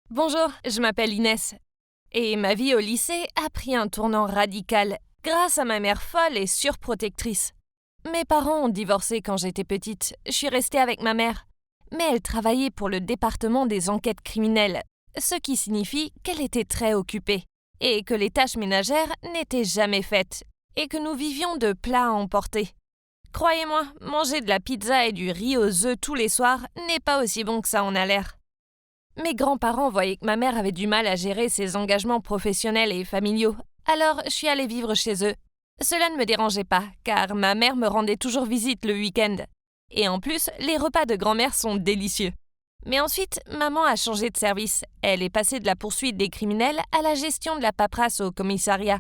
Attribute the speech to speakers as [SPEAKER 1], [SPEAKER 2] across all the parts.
[SPEAKER 1] Bonjour, je m'appelle Inès. Et ma vie au lycée a pris un tournant radical grâce à ma mère folle et surprotectrice. Mes parents ont divorcé quand j'étais petite, je suis restée avec ma mère. Mais elle travaillait pour le département des enquêtes criminelles, ce qui signifie qu'elle était très occupée, et que les tâches ménagères n'étaient jamais faites, et que nous vivions de plats à emporter. Croyez-moi, manger de la pizza et du riz aux œufs tous les soirs n'est pas aussi bon que ça en a l'air. Mes grands-parents voyaient que ma mère avait du mal à gérer ses engagements professionnels et familiaux, alors je suis allée vivre chez eux. Cela ne me dérangeait pas, car ma mère me rendait toujours visite le week-end. Et en plus, les repas de grand-mère sont délicieux. Mais ensuite, maman a changé de service. Elle est passée de la poursuite des criminels à la gestion de la paperasse au commissariat.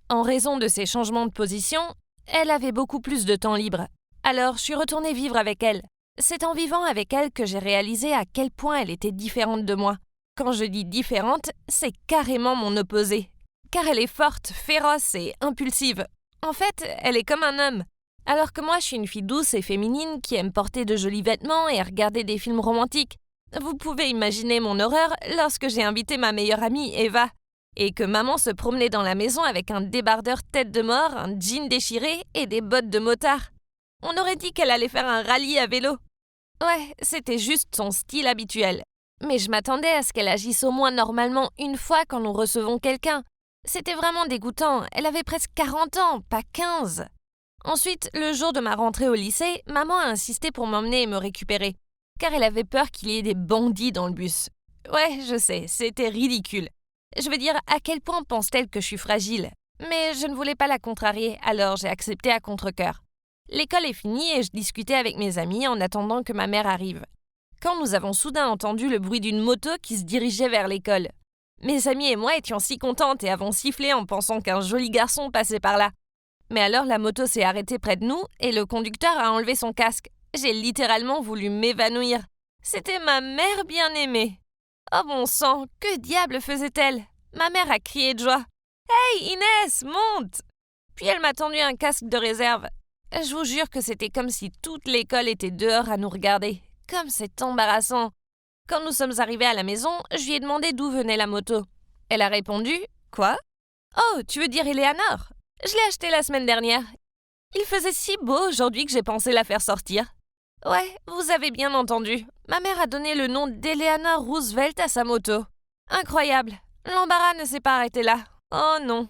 [SPEAKER 1] En raison de ces changements de position, elle avait beaucoup plus de temps libre. Alors, je suis retournée vivre avec elle. C'est en vivant avec elle que j'ai réalisé à quel point elle était différente de moi. Quand je dis différente, c'est carrément mon opposé. Car elle est forte, féroce et impulsive. En fait, elle est comme un homme. Alors que moi, je suis une fille douce et féminine qui aime porter de jolis vêtements et regarder des films romantiques. Vous pouvez imaginer mon horreur lorsque j'ai invité ma meilleure amie, Eva, et que maman se promenait dans la maison avec un débardeur tête de mort, un jean déchiré et des bottes de motard. On aurait dit qu'elle allait faire un rallye à vélo. Ouais, c'était juste son style habituel. Mais je m'attendais à ce qu'elle agisse au moins normalement une fois quand nous recevons quelqu'un. C'était vraiment dégoûtant, elle avait presque 40 ans, pas 15. Ensuite, le jour de ma rentrée au lycée, maman a insisté pour m'emmener et me récupérer, car elle avait peur qu'il y ait des bandits dans le bus. Ouais, je sais, c'était ridicule. Je veux dire, à quel point pense-t-elle que je suis fragile? Mais je ne voulais pas la contrarier, alors j'ai accepté à contre-cœur. L'école est finie et je discutais avec mes amis en attendant que ma mère arrive. Quand nous avons soudain entendu le bruit d'une moto qui se dirigeait vers l'école. Mes amis et moi étions si contentes et avons sifflé en pensant qu'un joli garçon passait par là. Mais alors la moto s'est arrêtée près de nous et le conducteur a enlevé son casque. J'ai littéralement voulu m'évanouir. C'était ma mère bien-aimée. Oh bon sang, que diable faisait-elle? Ma mère a crié de joie. Hey Inès, monte! Puis elle m'a tendu un casque de réserve. Je vous jure que c'était comme si toute l'école était dehors à nous regarder. Comme c'est embarrassant. Quand nous sommes arrivés à la maison, je lui ai demandé d'où venait la moto. Elle a répondu « Quoi? Oh, tu veux dire Eleanor? Je l'ai achetée la semaine dernière. Il faisait si beau aujourd'hui que j'ai pensé la faire sortir. » Ouais, vous avez bien entendu. Ma mère a donné le nom d'Eleanor Roosevelt à sa moto. Incroyable. L'embarras ne s'est pas arrêté là. Oh non.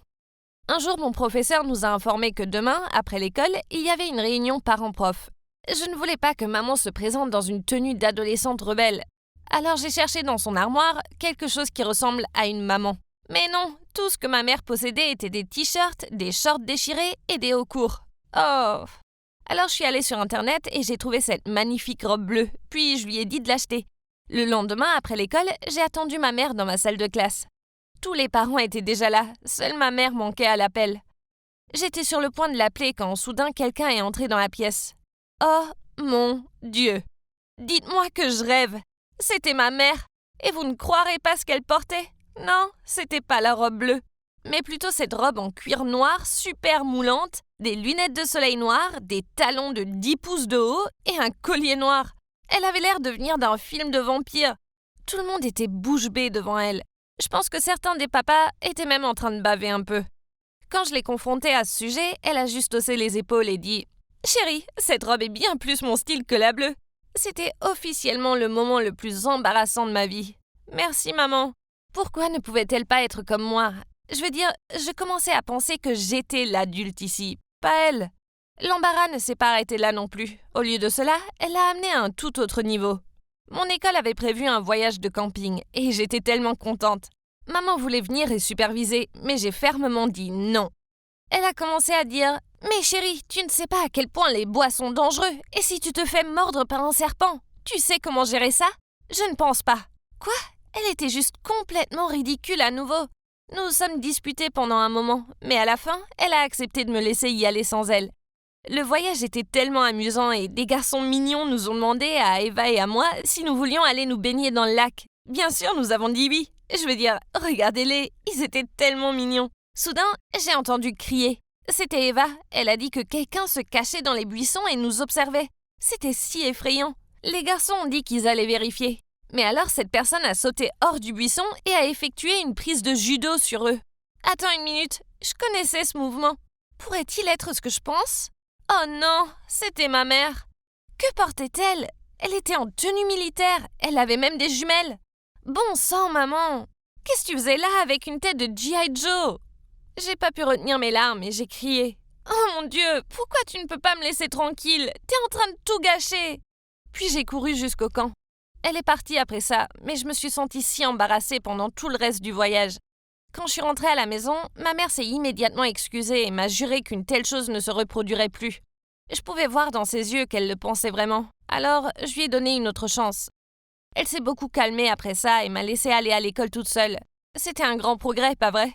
[SPEAKER 1] Un jour, mon professeur nous a informé que demain, après l'école, il y avait une réunion parents-prof. Je ne voulais pas que maman se présente dans une tenue d'adolescente rebelle. Alors j'ai cherché dans son armoire quelque chose qui ressemble à une maman. Mais non, tout ce que ma mère possédait était des t-shirts, des shorts déchirés et des hauts courts. Oh! Alors je suis allée sur Internet et j'ai trouvé cette magnifique robe bleue, puis je lui ai dit de l'acheter. Le lendemain, après l'école, j'ai attendu ma mère dans ma salle de classe. Tous les parents étaient déjà là, seule ma mère manquait à l'appel. J'étais sur le point de l'appeler quand soudain quelqu'un est entré dans la pièce. Oh mon Dieu! Dites-moi que je rêve! C'était ma mère! Et vous ne croirez pas ce qu'elle portait? Non, c'était pas la robe bleue, mais plutôt cette robe en cuir noir super moulante, des lunettes de soleil noires, des talons de 10 pouces de haut et un collier noir. Elle avait l'air de venir d'un film de vampire. Tout le monde était bouche bée devant elle. Je pense que certains des papas étaient même en train de baver un peu. Quand je l'ai confrontée à ce sujet, elle a juste haussé les épaules et dit « Chérie, cette robe est bien plus mon style que la bleue. » C'était officiellement le moment le plus embarrassant de ma vie. Merci maman. Pourquoi ne pouvait-elle pas être comme moi? Je veux dire, je commençais à penser que j'étais l'adulte ici, pas elle. L'embarras ne s'est pas arrêté là non plus. Au lieu de cela, elle l'a amené à un tout autre niveau. Mon école avait prévu un voyage de camping et j'étais tellement contente. Maman voulait venir et superviser, mais j'ai fermement dit non. Elle a commencé à dire « Mais chérie, tu ne sais pas à quel point les bois sont dangereux, et si tu te fais mordre par un serpent, tu sais comment gérer ça? Je ne pense pas. » Quoi? Elle était juste complètement ridicule à nouveau. Nous sommes disputés pendant un moment, mais à la fin, elle a accepté de me laisser y aller sans elle. Le voyage était tellement amusant et des garçons mignons nous ont demandé à Eva et à moi si nous voulions aller nous baigner dans le lac. Bien sûr, nous avons dit oui. Je veux dire, regardez-les, ils étaient tellement mignons. Soudain, j'ai entendu crier. C'était Eva. Elle a dit que quelqu'un se cachait dans les buissons et nous observait. C'était si effrayant. Les garçons ont dit qu'ils allaient vérifier. Mais alors cette personne a sauté hors du buisson et a effectué une prise de judo sur eux. Attends une minute, je connaissais ce mouvement. Pourrait-il être ce que je pense? Oh non, c'était ma mère. Que portait-elle? Elle était en tenue militaire, elle avait même des jumelles. Bon sang, maman! Qu'est-ce que tu faisais là avec une tête de G.I. Joe? J'ai pas pu retenir mes larmes et j'ai crié. Oh mon Dieu, pourquoi tu ne peux pas me laisser tranquille? T'es en train de tout gâcher! Puis j'ai couru jusqu'au camp. Elle est partie après ça, mais je me suis sentie si embarrassée pendant tout le reste du voyage. Quand je suis rentrée à la maison, ma mère s'est immédiatement excusée et m'a juré qu'une telle chose ne se reproduirait plus. Je pouvais voir dans ses yeux qu'elle le pensait vraiment, alors je lui ai donné une autre chance. Elle s'est beaucoup calmée après ça et m'a laissée aller à l'école toute seule. C'était un grand progrès, pas vrai?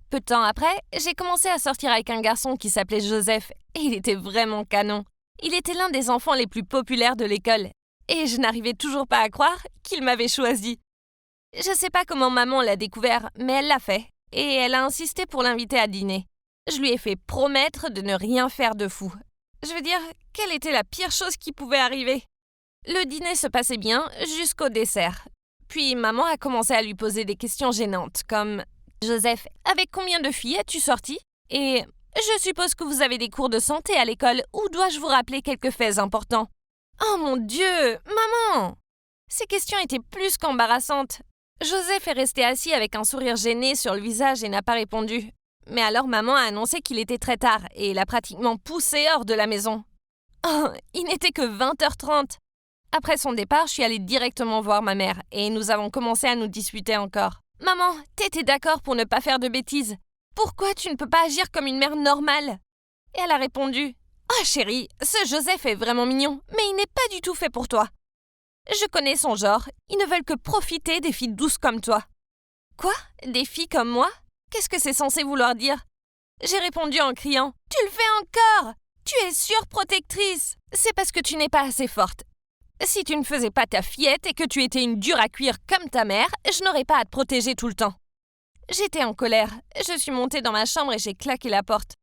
[SPEAKER 1] Peu de temps après, j'ai commencé à sortir avec un garçon qui s'appelait Joseph, et il était vraiment canon. Il était l'un des enfants les plus populaires de l'école, et je n'arrivais toujours pas à croire qu'il m'avait choisi. Je sais pas comment maman l'a découvert, mais elle l'a fait, et elle a insisté pour l'inviter à dîner. Je lui ai fait promettre de ne rien faire de fou. Je veux dire, quelle était la pire chose qui pouvait arriver? Le dîner se passait bien jusqu'au dessert. Puis maman a commencé à lui poser des questions gênantes, comme « Joseph, avec combien de filles es-tu sorti? Et je suppose que vous avez des cours de santé à l'école, ou dois-je vous rappeler quelques faits importants? » Oh mon Dieu, maman! Ces questions étaient plus qu'embarrassantes. Joseph est resté assis avec un sourire gêné sur le visage et n'a pas répondu. Mais alors maman a annoncé qu'il était très tard et l'a pratiquement poussé hors de la maison. Oh, il n'était que 20h30. Après son départ, je suis allée directement voir ma mère et nous avons commencé à nous disputer encore. Maman, t'étais d'accord pour ne pas faire de bêtises. Pourquoi tu ne peux pas agir comme une mère normale? Et elle a répondu: Oh chérie, ce Joseph est vraiment mignon, mais il n'est pas du tout fait pour toi. Je connais son genre, ils ne veulent que profiter des filles douces comme toi. Quoi? Des filles comme moi? Qu'est-ce que c'est censé vouloir dire? J'ai répondu en criant: Tu le fais encore! Tu es surprotectrice! C'est parce que tu n'es pas assez forte. Si tu ne faisais pas ta fillette et que tu étais une dure à cuire comme ta mère, je n'aurais pas à te protéger tout le temps. J'étais en colère. Je suis montée dans ma chambre et j'ai claqué la porte.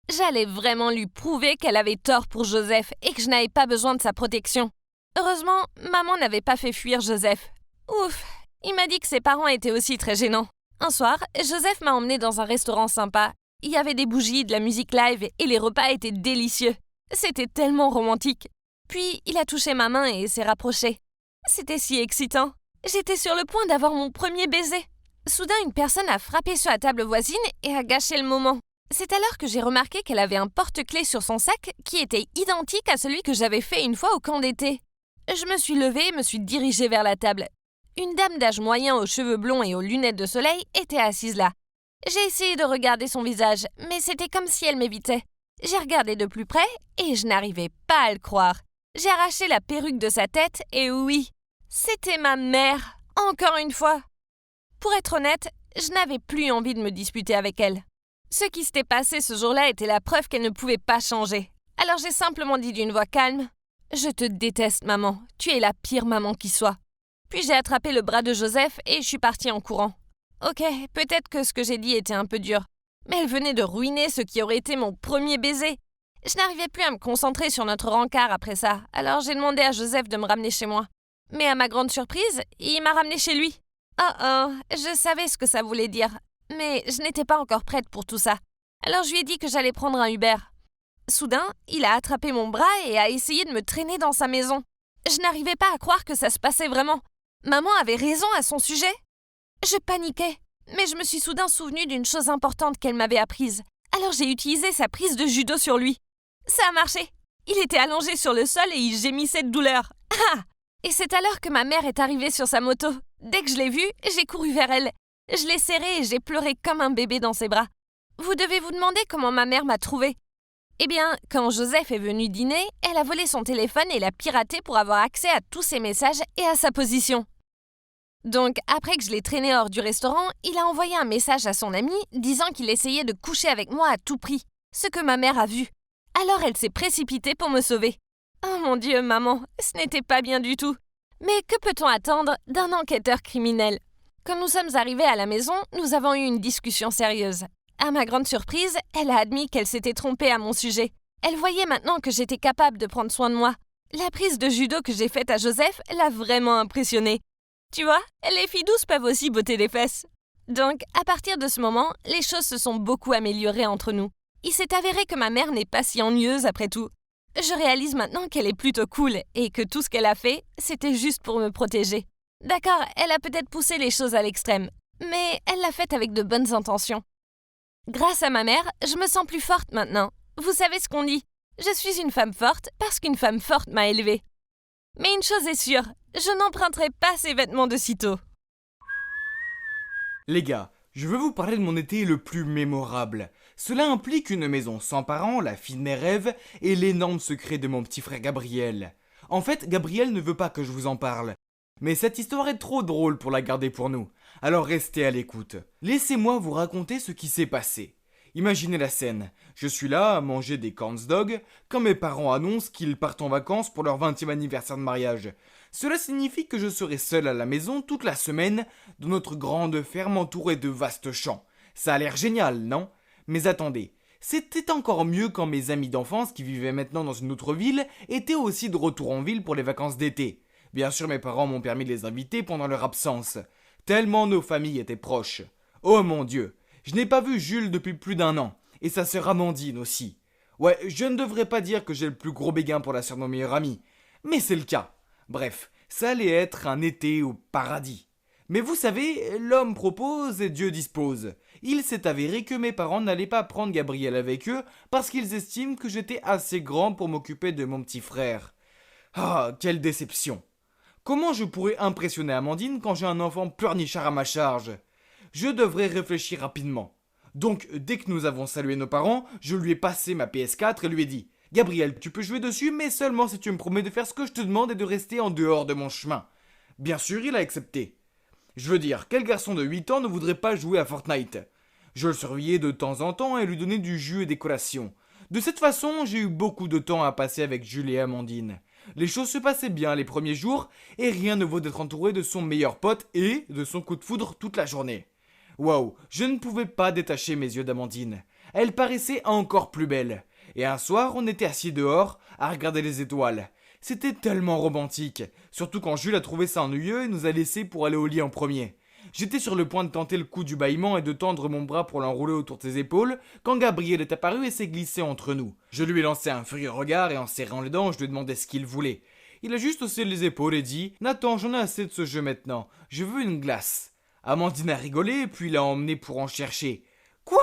[SPEAKER 1] J'allais vraiment lui prouver qu'elle avait tort pour Joseph et que je n'avais pas besoin de sa protection. Heureusement, maman n'avait pas fait fuir Joseph. Ouf, il m'a dit que ses parents étaient aussi très gênants. Un soir, Joseph m'a emmenée dans un restaurant sympa. Il y avait des bougies, de la musique live et les repas étaient délicieux. C'était tellement romantique. Puis, il a touché ma main et s'est rapproché. C'était si excitant. J'étais sur le point d'avoir mon premier baiser. Soudain, une personne a frappé sur la table voisine et a gâché le moment. C'est alors que j'ai remarqué qu'elle avait un porte-clés sur son sac qui était identique à celui que j'avais fait une fois au camp d'été. Je me suis levée et me suis dirigée vers la table. Une dame d'âge moyen aux cheveux blonds et aux lunettes de soleil était assise là. J'ai essayé de regarder son visage, mais c'était comme si elle m'évitait. J'ai regardé de plus près et je n'arrivais pas à le croire. J'ai arraché la perruque de sa tête et oui, c'était ma mère, encore une fois. Pour être honnête, je n'avais plus envie de me disputer avec elle. Ce qui s'était passé ce jour-là était la preuve qu'elle ne pouvait pas changer. Alors j'ai simplement dit d'une voix calme: « Je te déteste, maman. Tu es la pire maman qui soit. » Puis j'ai attrapé le bras de Joseph et je suis partie en courant. Ok, peut-être que ce que j'ai dit était un peu dur, mais elle venait de ruiner ce qui aurait été mon premier baiser. Je n'arrivais plus à me concentrer sur notre rencard après ça, alors j'ai demandé à Joseph de me ramener chez moi. Mais à ma grande surprise, il m'a ramené chez lui. Je savais ce que ça voulait dire, mais je n'étais pas encore prête pour tout ça. Alors je lui ai dit que j'allais prendre un Uber. Soudain, il a attrapé mon bras et a essayé de me traîner dans sa maison. Je n'arrivais pas à croire que ça se passait vraiment. Maman avait raison à son sujet. Je paniquais, mais je me suis soudain souvenue d'une chose importante qu'elle m'avait apprise. Alors j'ai utilisé sa prise de judo sur lui. Ça a marché. Il était allongé sur le sol et il gémissait de douleur. Ah! Et c'est alors que ma mère est arrivée sur sa moto. Dès que je l'ai vue, j'ai couru vers elle. Je l'ai serrée et j'ai pleuré comme un bébé dans ses bras. Vous devez vous demander comment ma mère m'a trouvée. Eh bien, quand Joseph est venu dîner, elle a volé son téléphone et l'a piraté pour avoir accès à tous ses messages et à sa position. Donc, après que je l'ai traîné hors du restaurant, il a envoyé un message à son ami disant qu'il essayait de coucher avec moi à tout prix, ce que ma mère a vu. Alors elle s'est précipitée pour me sauver. Oh mon Dieu, maman, ce n'était pas bien du tout. Mais que peut-on attendre d'un enquêteur criminel? Quand nous sommes arrivés à la maison, nous avons eu une discussion sérieuse. À ma grande surprise, elle a admis qu'elle s'était trompée à mon sujet. Elle voyait maintenant que j'étais capable de prendre soin de moi. La prise de judo que j'ai faite à Joseph l'a vraiment impressionnée. Tu vois, les filles douces peuvent aussi botter les fesses. Donc, à partir de ce moment, les choses se sont beaucoup améliorées entre nous. Il s'est avéré que ma mère n'est pas si ennuyeuse après tout. Je réalise maintenant qu'elle est plutôt cool et que tout ce qu'elle a fait, c'était juste pour me protéger. D'accord, elle a peut-être poussé les choses à l'extrême, mais elle l'a fait avec de bonnes intentions. Grâce à ma mère, je me sens plus forte maintenant. Vous savez ce qu'on dit? Je suis une femme forte parce qu'une femme forte m'a élevée. Mais une chose est sûre, je n'emprunterai pas ces vêtements de sitôt.
[SPEAKER 2] Les gars, je veux vous parler de mon été le plus mémorable. Cela implique une maison sans parents, la fille de mes rêves, et l'énorme secret de mon petit frère Gabriel. En fait, Gabriel ne veut pas que je vous en parle. Mais cette histoire est trop drôle pour la garder pour nous. Alors restez à l'écoute. Laissez-moi vous raconter ce qui s'est passé. Imaginez la scène. Je suis là à manger des corn dogs quand mes parents annoncent qu'ils partent en vacances pour leur 20e anniversaire de mariage. Cela signifie que je serai seul à la maison toute la semaine dans notre grande ferme entourée de vastes champs. Ça a l'air génial, non? Mais attendez, c'était encore mieux quand mes amis d'enfance qui vivaient maintenant dans une autre ville étaient aussi de retour en ville pour les vacances d'été. Bien sûr, mes parents m'ont permis de les inviter pendant leur absence. Tellement nos familles étaient proches. Oh mon Dieu, je n'ai pas vu Jules depuis plus d'1 an, et sa sœur Amandine aussi. Ouais, je ne devrais pas dire que j'ai le plus gros béguin pour la sœur de mon meilleur ami, mais c'est le cas. Bref, ça allait être un été au paradis. Mais vous savez, l'homme propose et Dieu dispose. Il s'est avéré que mes parents n'allaient pas prendre Gabriel avec eux parce qu'ils estiment que j'étais assez grand pour m'occuper de mon petit frère. Ah, quelle déception. Comment je pourrais impressionner Amandine quand j'ai un enfant pleurnichard à ma charge? Je devrais réfléchir rapidement. Donc, dès que nous avons salué nos parents, je lui ai passé ma PS4 et lui ai dit « Gabriel, tu peux jouer dessus, mais seulement si tu me promets de faire ce que je te demande et de rester en dehors de mon chemin. » Bien sûr, il a accepté. Je veux dire, quel garçon de 8 ans ne voudrait pas jouer à Fortnite? Je le surveillais de temps en temps et lui donnais du jus et des collations. De cette façon, j'ai eu beaucoup de temps à passer avec Jules et Amandine. Les choses se passaient bien les premiers jours, et rien ne vaut d'être entouré de son meilleur pote et de son coup de foudre toute la journée. Waouh, je ne pouvais pas détacher mes yeux d'Amandine. Elle paraissait encore plus belle. Et un soir, on était assis dehors, à regarder les étoiles. C'était tellement romantique, surtout quand Jules a trouvé ça ennuyeux et nous a laissés pour aller au lit en premier. J'étais sur le point de tenter le coup du bâillement et de tendre mon bras pour l'enrouler autour de ses épaules, quand Gabriel est apparu et s'est glissé entre nous. Je lui ai lancé un furieux regard et en serrant les dents, je lui ai demandé ce qu'il voulait. Il a juste haussé les épaules et dit « Nathan, j'en ai assez de ce jeu maintenant, je veux une glace. » Amandine a rigolé puis l'a emmené pour en chercher. « Quoi?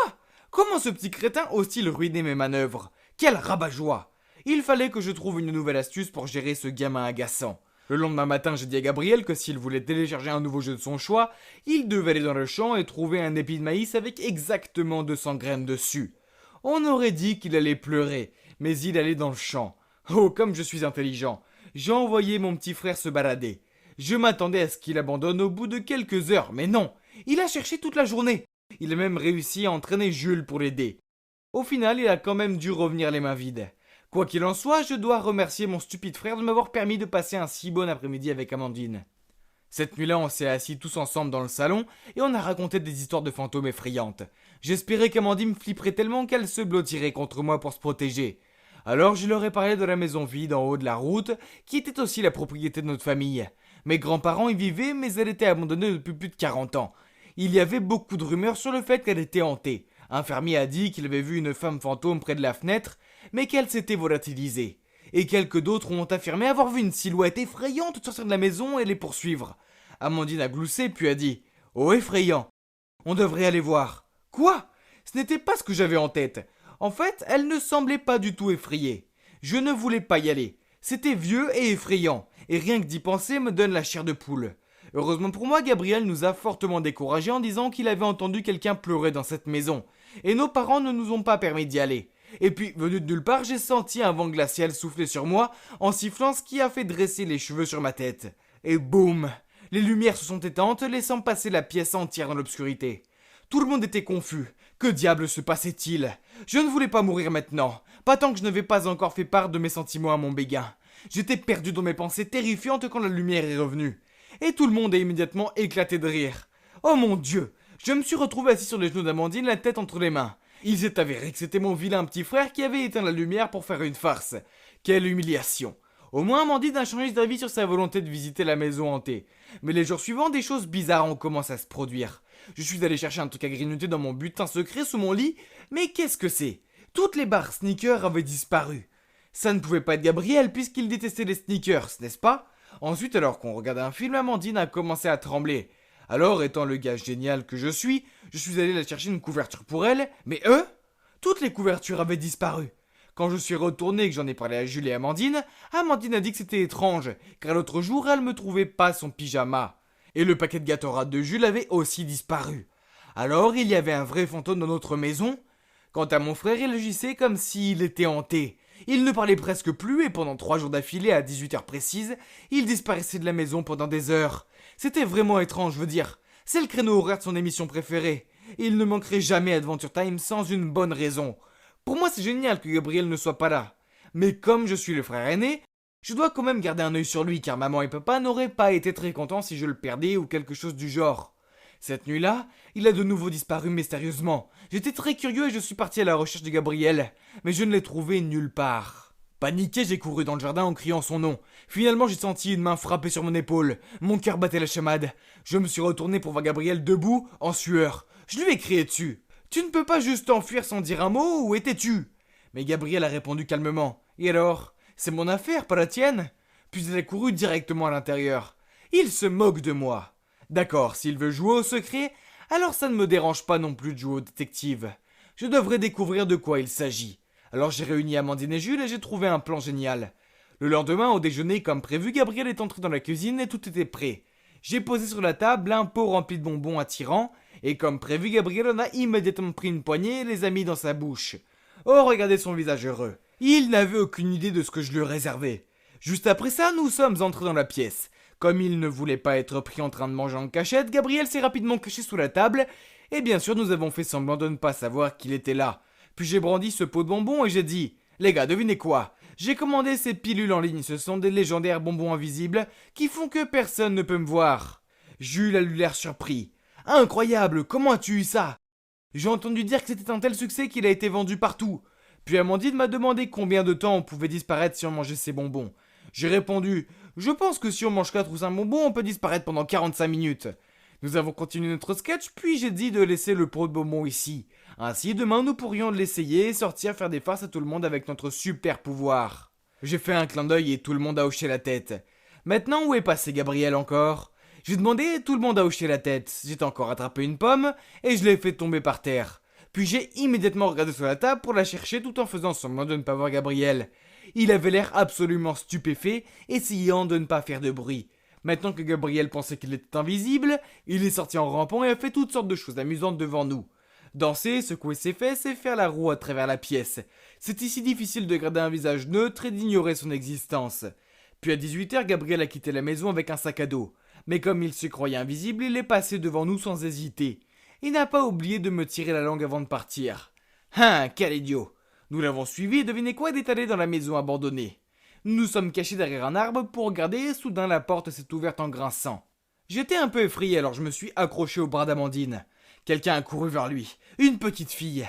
[SPEAKER 2] Comment ce petit crétin ose-t-il ruiner mes manœuvres? Quel rabat-joie! Il fallait que je trouve une nouvelle astuce pour gérer ce gamin agaçant. » Le lendemain matin, j'ai dit à Gabriel que s'il voulait télécharger un nouveau jeu de son choix, il devait aller dans le champ et trouver un épi de maïs avec exactement 200 graines dessus. On aurait dit qu'il allait pleurer, mais il allait dans le champ. Oh, comme je suis intelligent. J'ai envoyé mon petit frère se balader. Je m'attendais à ce qu'il abandonne au bout de quelques heures, mais non. Il a cherché toute la journée. Il a même réussi à entraîner Jules pour l'aider. Au final, il a quand même dû revenir les mains vides. Quoi qu'il en soit, je dois remercier mon stupide frère de m'avoir permis de passer un si bon après-midi avec Amandine. Cette nuit-là, on s'est assis tous ensemble dans le salon et on a raconté des histoires de fantômes effrayantes. J'espérais qu'Amandine flipperait tellement qu'elle se blottirait contre moi pour se protéger. Alors je leur ai parlé de la maison vide en haut de la route, qui était aussi la propriété de notre famille. Mes grands-parents y vivaient, mais elle était abandonnée depuis plus de 40 ans. Il y avait beaucoup de rumeurs sur le fait qu'elle était hantée. Un fermier a dit qu'il avait vu une femme fantôme près de la fenêtre, mais qu'elle s'était volatilisée. Et quelques d'autres ont affirmé avoir vu une silhouette effrayante sortir de la maison et les poursuivre. Amandine a gloussé puis a dit « Oh effrayant, on devrait aller voir. » Quoi? Ce n'était pas ce que j'avais en tête. En fait, elle ne semblait pas du tout effrayée. Je ne voulais pas y aller. C'était vieux et effrayant, et rien que d'y penser me donne la chair de poule. Heureusement pour moi, Gabriel nous a fortement découragés en disant qu'il avait entendu quelqu'un pleurer dans cette maison, et nos parents ne nous ont pas permis d'y aller. Et puis, venu de nulle part, j'ai senti un vent glacial souffler sur moi en sifflant, ce qui a fait dresser les cheveux sur ma tête. Et boum! Les lumières se sont éteintes, laissant passer la pièce entière dans l'obscurité. Tout le monde était confus. Que diable se passait-il? Je ne voulais pas mourir maintenant, pas tant que je n'avais pas encore fait part de mes sentiments à mon béguin. J'étais perdu dans mes pensées terrifiantes quand la lumière est revenue. Et tout le monde a immédiatement éclaté de rire. Oh mon Dieu! Je me suis retrouvé assis sur les genoux d'Amandine, la tête entre les mains. Il s'est avéré que c'était mon vilain petit frère qui avait éteint la lumière pour faire une farce. Quelle humiliation! Au moins Amandine a changé d'avis sur sa volonté de visiter la maison hantée. Mais les jours suivants, des choses bizarres ont commencé à se produire. Je suis allé chercher un truc à grignoter dans mon butin secret sous mon lit, mais qu'est-ce que c'est? Toutes les barres sneakers avaient disparu. Ça ne pouvait pas être Gabriel puisqu'il détestait les sneakers, n'est-ce pas? Ensuite, alors qu'on regardait un film, Amandine a commencé à trembler. Alors, étant le gars génial que je suis allé la chercher une couverture pour elle, mais eux, toutes les couvertures avaient disparu. Quand je suis retourné et que j'en ai parlé à Jules et Amandine, Amandine a dit que c'était étrange, car l'autre jour, elle me trouvait pas son pyjama. Et le paquet de Gatorade de Jules avait aussi disparu. Alors, il y avait un vrai fantôme dans notre maison. Quant à mon frère, il agissait comme s'il était hanté. Il ne parlait presque plus et pendant 3 jours d'affilée à 18h précises, il disparaissait de la maison pendant des heures. C'était vraiment étrange, je veux dire. C'est le créneau horaire de son émission préférée. Il ne manquerait jamais Adventure Time sans une bonne raison. Pour moi, c'est génial que Gabriel ne soit pas là. Mais comme je suis le frère aîné, je dois quand même garder un œil sur lui car maman et papa n'auraient pas été très contents si je le perdais ou quelque chose du genre. Cette nuit-là, il a de nouveau disparu mystérieusement. J'étais très curieux et je suis parti à la recherche de Gabriel, mais je ne l'ai trouvé nulle part. Paniqué, j'ai couru dans le jardin en criant son nom. Finalement, j'ai senti une main frapper sur mon épaule. Mon cœur battait la chamade. Je me suis retourné pour voir Gabriel debout, en sueur. Je lui ai crié dessus. Tu ne peux pas juste t'enfuir sans dire un mot, où étais-tu? Mais Gabriel a répondu calmement. Et alors? C'est mon affaire, pas la tienne? Puis il a couru directement à l'intérieur. Il se moque de moi. D'accord, s'il veut jouer au secret, alors ça ne me dérange pas non plus de jouer au détective. Je devrais découvrir de quoi il s'agit. Alors j'ai réuni Amandine et Jules et j'ai trouvé un plan génial. Le lendemain, au déjeuner, comme prévu, Gabriel est entré dans la cuisine et tout était prêt. J'ai posé sur la table un pot rempli de bonbons attirants, et comme prévu, Gabriel en a immédiatement pris une poignée et les a mis dans sa bouche. Oh, regardez son visage heureux. Il n'avait aucune idée de ce que je lui réservais. Juste après ça, nous sommes entrés dans la pièce. Comme il ne voulait pas être pris en train de manger en cachette, Gabriel s'est rapidement caché sous la table, et bien sûr nous avons fait semblant de ne pas savoir qu'il était là. Puis j'ai brandi ce pot de bonbons et j'ai dit « Les gars, devinez quoi? J'ai commandé ces pilules en ligne, ce sont des légendaires bonbons invisibles qui font que personne ne peut me voir. » Jules a eu l'air surpris. « Incroyable, comment as-tu eu ça? » J'ai entendu dire que c'était un tel succès qu'il a été vendu partout. Puis Amandine m'a demandé combien de temps on pouvait disparaître si on mangeait ces bonbons. J'ai répondu « Je pense que si on mange 4 ou 5 bonbons, on peut disparaître pendant 45 minutes. » Nous avons continué notre sketch, puis j'ai dit de laisser le pot de bonbons ici. Ainsi, demain, nous pourrions l'essayer et sortir faire des farces à tout le monde avec notre super pouvoir. J'ai fait un clin d'œil et tout le monde a hoché la tête. Maintenant, où est passé Gabriel encore? J'ai demandé et tout le monde a hoché la tête. J'ai encore attrapé une pomme et je l'ai fait tomber par terre. Puis j'ai immédiatement regardé sur la table pour la chercher tout en faisant semblant de ne pas voir Gabriel. Il avait l'air absolument stupéfait, essayant de ne pas faire de bruit. Maintenant que Gabriel pensait qu'il était invisible, il est sorti en rampant et a fait toutes sortes de choses amusantes devant nous. Danser, secouer ses fesses et faire la roue à travers la pièce. C'était si difficile de garder un visage neutre et d'ignorer son existence. Puis à 18h, Gabriel a quitté la maison avec un sac à dos. Mais comme il se croyait invisible, il est passé devant nous sans hésiter. Il n'a pas oublié de me tirer la langue avant de partir. Hein, quel idiot! Nous l'avons suivi et devinez quoi, il est allé dans la maison abandonnée. Nous nous sommes cachés derrière un arbre pour regarder et soudain la porte s'est ouverte en grinçant. J'étais un peu effrayé alors je me suis accroché au bras d'Amandine. Quelqu'un a couru vers lui. Une petite fille.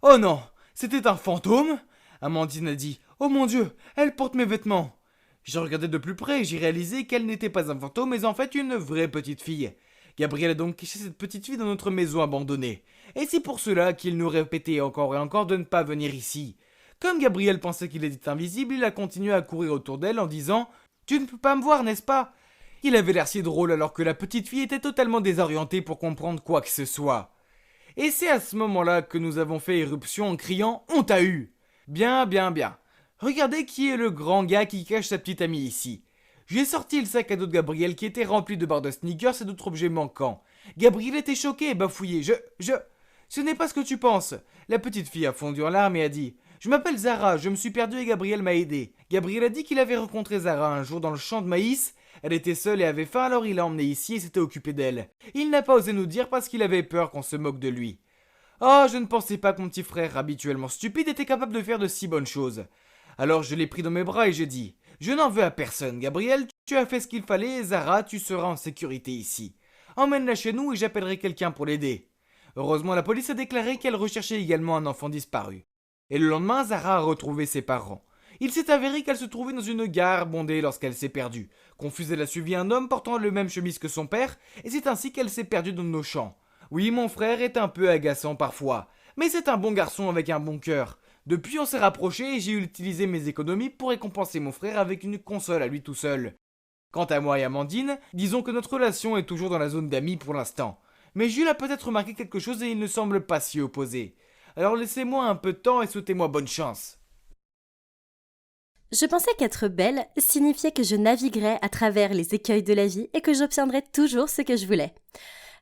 [SPEAKER 2] Oh non, c'était un fantôme? Amandine a dit. Oh mon Dieu, elle porte mes vêtements. J'ai regardé de plus près et j'ai réalisé qu'elle n'était pas un fantôme mais en fait une vraie petite fille. Gabriel a donc caché cette petite fille dans notre maison abandonnée. Et c'est pour cela qu'il nous répétait encore et encore de ne pas venir ici. Comme Gabriel pensait qu'il était invisible, il a continué à courir autour d'elle en disant « Tu ne peux pas me voir, n'est-ce pas ?» Il avait l'air si drôle alors que la petite fille était totalement désorientée pour comprendre quoi que ce soit. Et c'est à ce moment-là que nous avons fait éruption en criant « On t'a eu !» Bien, bien, bien. Regardez qui est le grand gars qui cache sa petite amie ici. J'ai sorti le sac à dos de Gabriel qui était rempli de barres de sneakers et d'autres objets manquants. Gabriel était choqué et bafouillé. Ce n'est pas ce que tu penses. La petite fille a fondu en larmes et a dit « Je m'appelle Zara, je me suis perdu et Gabriel m'a aidé. » Gabriel a dit qu'il avait rencontré Zara un jour dans le champ de maïs. Elle était seule et avait faim alors il l'a emmenée ici et s'était occupé d'elle. Il n'a pas osé nous dire parce qu'il avait peur qu'on se moque de lui. Oh, je ne pensais pas que mon petit frère, habituellement stupide, était capable de faire de si bonnes choses. Alors je l'ai pris dans mes bras et j'ai dit « Je n'en veux à personne, Gabriel, tu as fait ce qu'il fallait et Zara, tu seras en sécurité ici. Emmène-la chez nous et j'appellerai quelqu'un pour l'aider. » Heureusement, la police a déclaré qu'elle recherchait également un enfant disparu. Et le lendemain, Zara a retrouvé ses parents. Il s'est avéré qu'elle se trouvait dans une gare bondée lorsqu'elle s'est perdue. Confuse, elle a suivi un homme portant le même chemise que son père, et c'est ainsi qu'elle s'est perdue dans nos champs. Oui, mon frère est un peu agaçant parfois, mais c'est un bon garçon avec un bon cœur. Depuis, on s'est rapprochés et j'ai utilisé mes économies pour récompenser mon frère avec une console à lui tout seul. Quant à moi et Amandine, disons que notre relation est toujours dans la zone d'amis pour l'instant. Mais Jules a peut-être remarqué quelque chose et il ne semble pas s'y opposer. Alors laissez-moi un peu de temps et souhaitez-moi bonne chance.
[SPEAKER 3] Je pensais qu'être belle signifiait que je naviguerais à travers les écueils de la vie et que j'obtiendrais toujours ce que je voulais.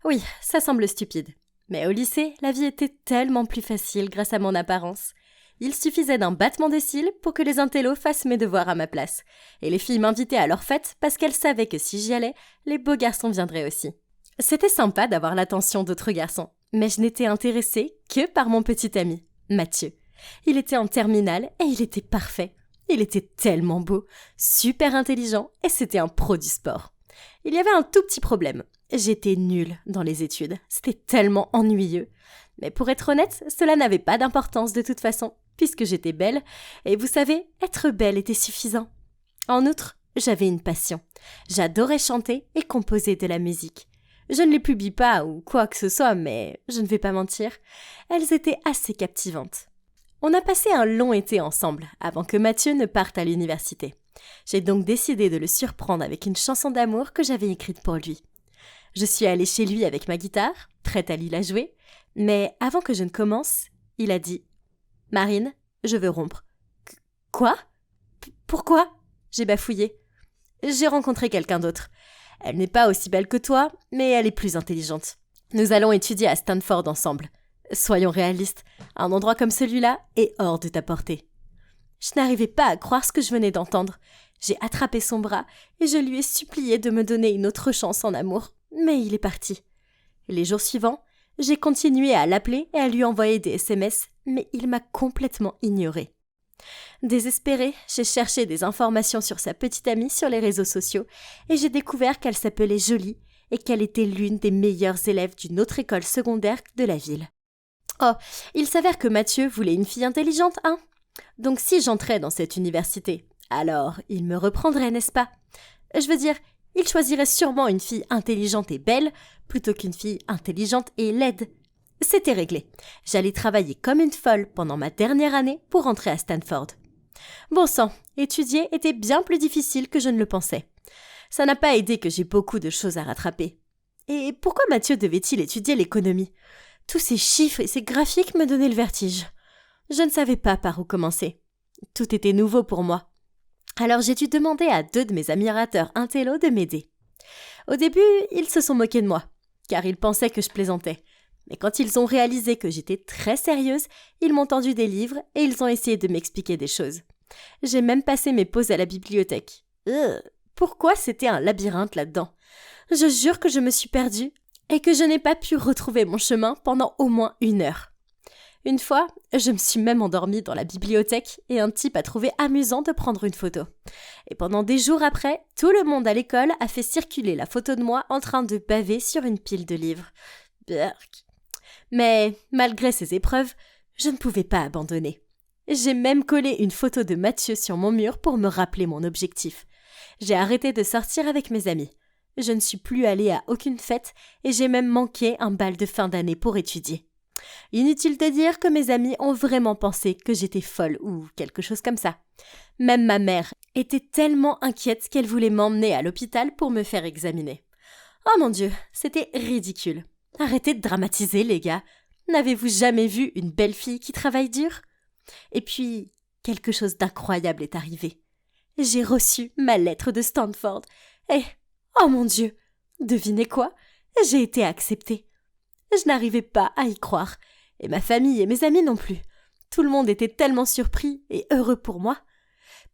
[SPEAKER 3] Oui, ça semble stupide. Mais au lycée, la vie était tellement plus facile grâce à mon apparence. Il suffisait d'un battement de cils pour que les intellos fassent mes devoirs à ma place. Et les filles m'invitaient à leur fête parce qu'elles savaient que si j'y allais, les beaux garçons viendraient aussi. C'était sympa d'avoir l'attention d'autres garçons, mais je n'étais intéressée que par mon petit ami, Mathieu. Il était en terminale et il était parfait. Il était tellement beau, super intelligent et c'était un pro du sport. Il y avait un tout petit problème. J'étais nulle dans les études. C'était tellement ennuyeux. Mais pour être honnête, cela n'avait pas d'importance de toute façon, puisque j'étais belle, et vous savez, être belle était suffisant. En outre, j'avais une passion. J'adorais chanter et composer de la musique. Je ne les publie pas ou quoi que ce soit, mais je ne vais pas mentir, elles étaient assez captivantes. On a passé un long été ensemble, avant que Mathieu ne parte à l'université. J'ai donc décidé de le surprendre avec une chanson d'amour que j'avais écrite pour lui. Je suis allée chez lui avec ma guitare, prête à lui la jouer, mais avant que je ne commence, il a dit « Marine, je veux rompre. » Quoi ? Pourquoi ? J'ai bafouillé. J'ai rencontré quelqu'un d'autre. Elle n'est pas aussi belle que toi, mais elle est plus intelligente. Nous allons étudier à Stanford ensemble. Soyons réalistes, un endroit comme celui-là est hors de ta portée. Je n'arrivais pas à croire ce que je venais d'entendre. J'ai attrapé son bras et je lui ai supplié de me donner une autre chance en amour, mais il est parti. Les jours suivants, j'ai continué à l'appeler et à lui envoyer des SMS, mais il m'a complètement ignorée. Désespérée, j'ai cherché des informations sur sa petite amie sur les réseaux sociaux et j'ai découvert qu'elle s'appelait Jolie et qu'elle était l'une des meilleures élèves d'une autre école secondaire de la ville. Oh, il s'avère que Mathieu voulait une fille intelligente, hein ? Donc si j'entrais dans cette université, alors il me reprendrait, n'est-ce pas ? Je veux dire, il choisirait sûrement une fille intelligente et belle plutôt qu'une fille intelligente et laide. C'était réglé. J'allais travailler comme une folle pendant ma dernière année pour rentrer à Stanford. Bon sang, étudier était bien plus difficile que je ne le pensais. Ça n'a pas aidé que j'ai beaucoup de choses à rattraper. Et pourquoi Mathieu devait-il étudier l'économie ? Tous ces chiffres et ces graphiques me donnaient le vertige. Je ne savais pas par où commencer. Tout était nouveau pour moi. Alors j'ai dû demander à 2 de mes admirateurs intello de m'aider. Au début, ils se sont moqués de moi, car ils pensaient que je plaisantais. Mais quand ils ont réalisé que j'étais très sérieuse, ils m'ont tendu des livres et ils ont essayé de m'expliquer des choses. J'ai même passé mes pauses à la bibliothèque. Pourquoi c'était un labyrinthe là-dedans ? Je jure que je me suis perdue et que je n'ai pas pu retrouver mon chemin pendant au moins 1 heure. Une fois, je me suis même endormie dans la bibliothèque et un type a trouvé amusant de prendre une photo. Et pendant des jours après, tout le monde à l'école a fait circuler la photo de moi en train de baver sur une pile de livres. Berk. Mais malgré ces épreuves, je ne pouvais pas abandonner. J'ai même collé une photo de Mathieu sur mon mur pour me rappeler mon objectif. J'ai arrêté de sortir avec mes amis. Je ne suis plus allée à aucune fête et j'ai même manqué un bal de fin d'année pour étudier. Inutile de dire que mes amis ont vraiment pensé que j'étais folle ou quelque chose comme ça. Même ma mère était tellement inquiète qu'elle voulait m'emmener à l'hôpital pour me faire examiner. Oh mon Dieu, c'était ridicule. Arrêtez de dramatiser, les gars. N'avez-vous jamais vu une belle fille qui travaille dur ? Et puis, quelque chose d'incroyable est arrivé. J'ai reçu ma lettre de Stanford et, oh mon Dieu, devinez quoi ? J'ai été acceptée. Je n'arrivais pas à y croire, et ma famille et mes amis non plus. Tout le monde était tellement surpris et heureux pour moi.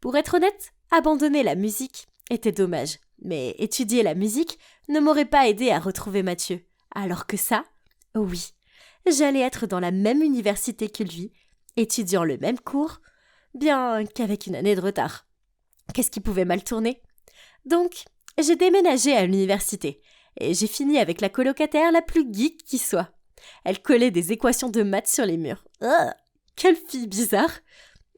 [SPEAKER 3] Pour être honnête, abandonner la musique était dommage, mais étudier la musique ne m'aurait pas aidé à retrouver Mathieu. Alors que ça, oui, j'allais être dans la même université que lui, étudiant le même cours, bien qu'avec 1 année de retard. Qu'est-ce qui pouvait mal tourner ? Donc, j'ai déménagé à l'université. Et j'ai fini avec la colocataire la plus geek qui soit. Elle collait des équations de maths sur les murs. Quelle fille bizarre !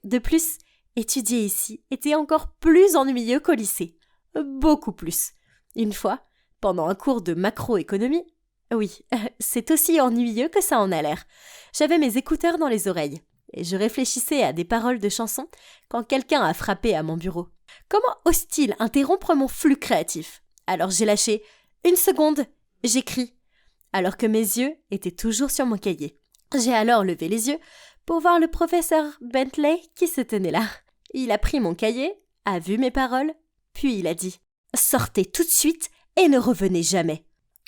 [SPEAKER 3] De plus, étudier ici était encore plus ennuyeux qu'au lycée. Beaucoup plus. Une fois, pendant un cours de macroéconomie, oui, c'est aussi ennuyeux que ça en a l'air. J'avais mes écouteurs dans les oreilles et je réfléchissais à des paroles de chansons quand quelqu'un a frappé à mon bureau. Comment ose-t-il interrompre mon flux créatif? Alors j'ai lâché « 1 seconde !» j'écris, alors que mes yeux étaient toujours sur mon cahier. J'ai alors levé les yeux pour voir le professeur Bentley qui se tenait là. Il a pris mon cahier, a vu mes paroles, puis il a dit « Sortez tout de suite et ne revenez jamais !»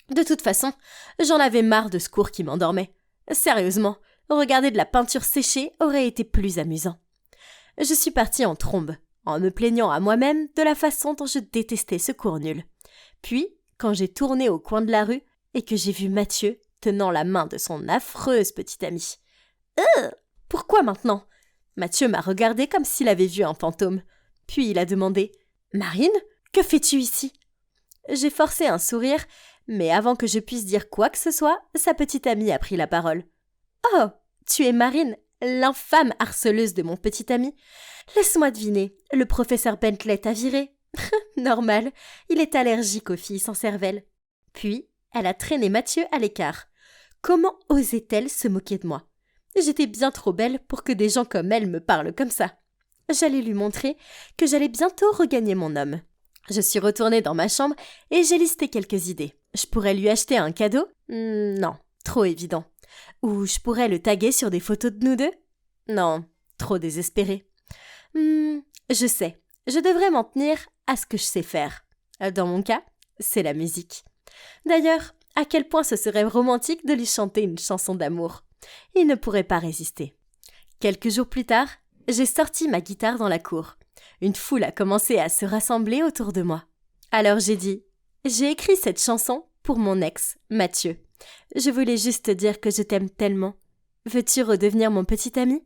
[SPEAKER 3] De toute façon, j'en avais marre de ce cours qui m'endormait. Sérieusement, regarder de la peinture séchée aurait été plus amusant. Je suis partie en trombe, en me plaignant à moi-même de la façon dont je détestais ce cours nul. Puis, quand j'ai tourné au coin de la rue et que j'ai vu Mathieu tenant la main de son affreuse petite amie. Pourquoi maintenant? Mathieu m'a regardé comme s'il avait vu un fantôme. Puis il a demandé « Marine, que fais-tu ici ?» J'ai forcé un sourire, mais avant que je puisse dire quoi que ce soit, sa petite amie a pris la parole. « Oh, tu es Marine, l'infâme harceleuse de mon petit ami. Laisse-moi deviner, le professeur Bentley t'a viré. Normal, il est allergique aux filles sans cervelle. » Puis, elle a traîné Mathieu à l'écart. Comment osait-elle se moquer de moi? J'étais bien trop belle pour que des gens comme elle me parlent comme ça. J'allais lui montrer que j'allais bientôt regagner mon homme. Je suis retournée dans ma chambre et j'ai listé quelques idées. Je pourrais lui acheter un cadeau? Non, trop évident. Ou je pourrais le taguer sur des photos de nous deux? Non, trop désespéré. Je sais, je devrais m'en tenir à ce que je sais faire. Dans mon cas, c'est la musique. D'ailleurs, à quel point ce serait romantique de lui chanter une chanson d'amour. Il ne pourrait pas résister. Quelques jours plus tard, j'ai sorti ma guitare dans la cour. Une foule a commencé à se rassembler autour de moi. Alors j'ai dit « J'ai écrit cette chanson pour mon ex, Mathieu. Je voulais juste te dire que je t'aime tellement. Veux-tu redevenir mon petit ami ?»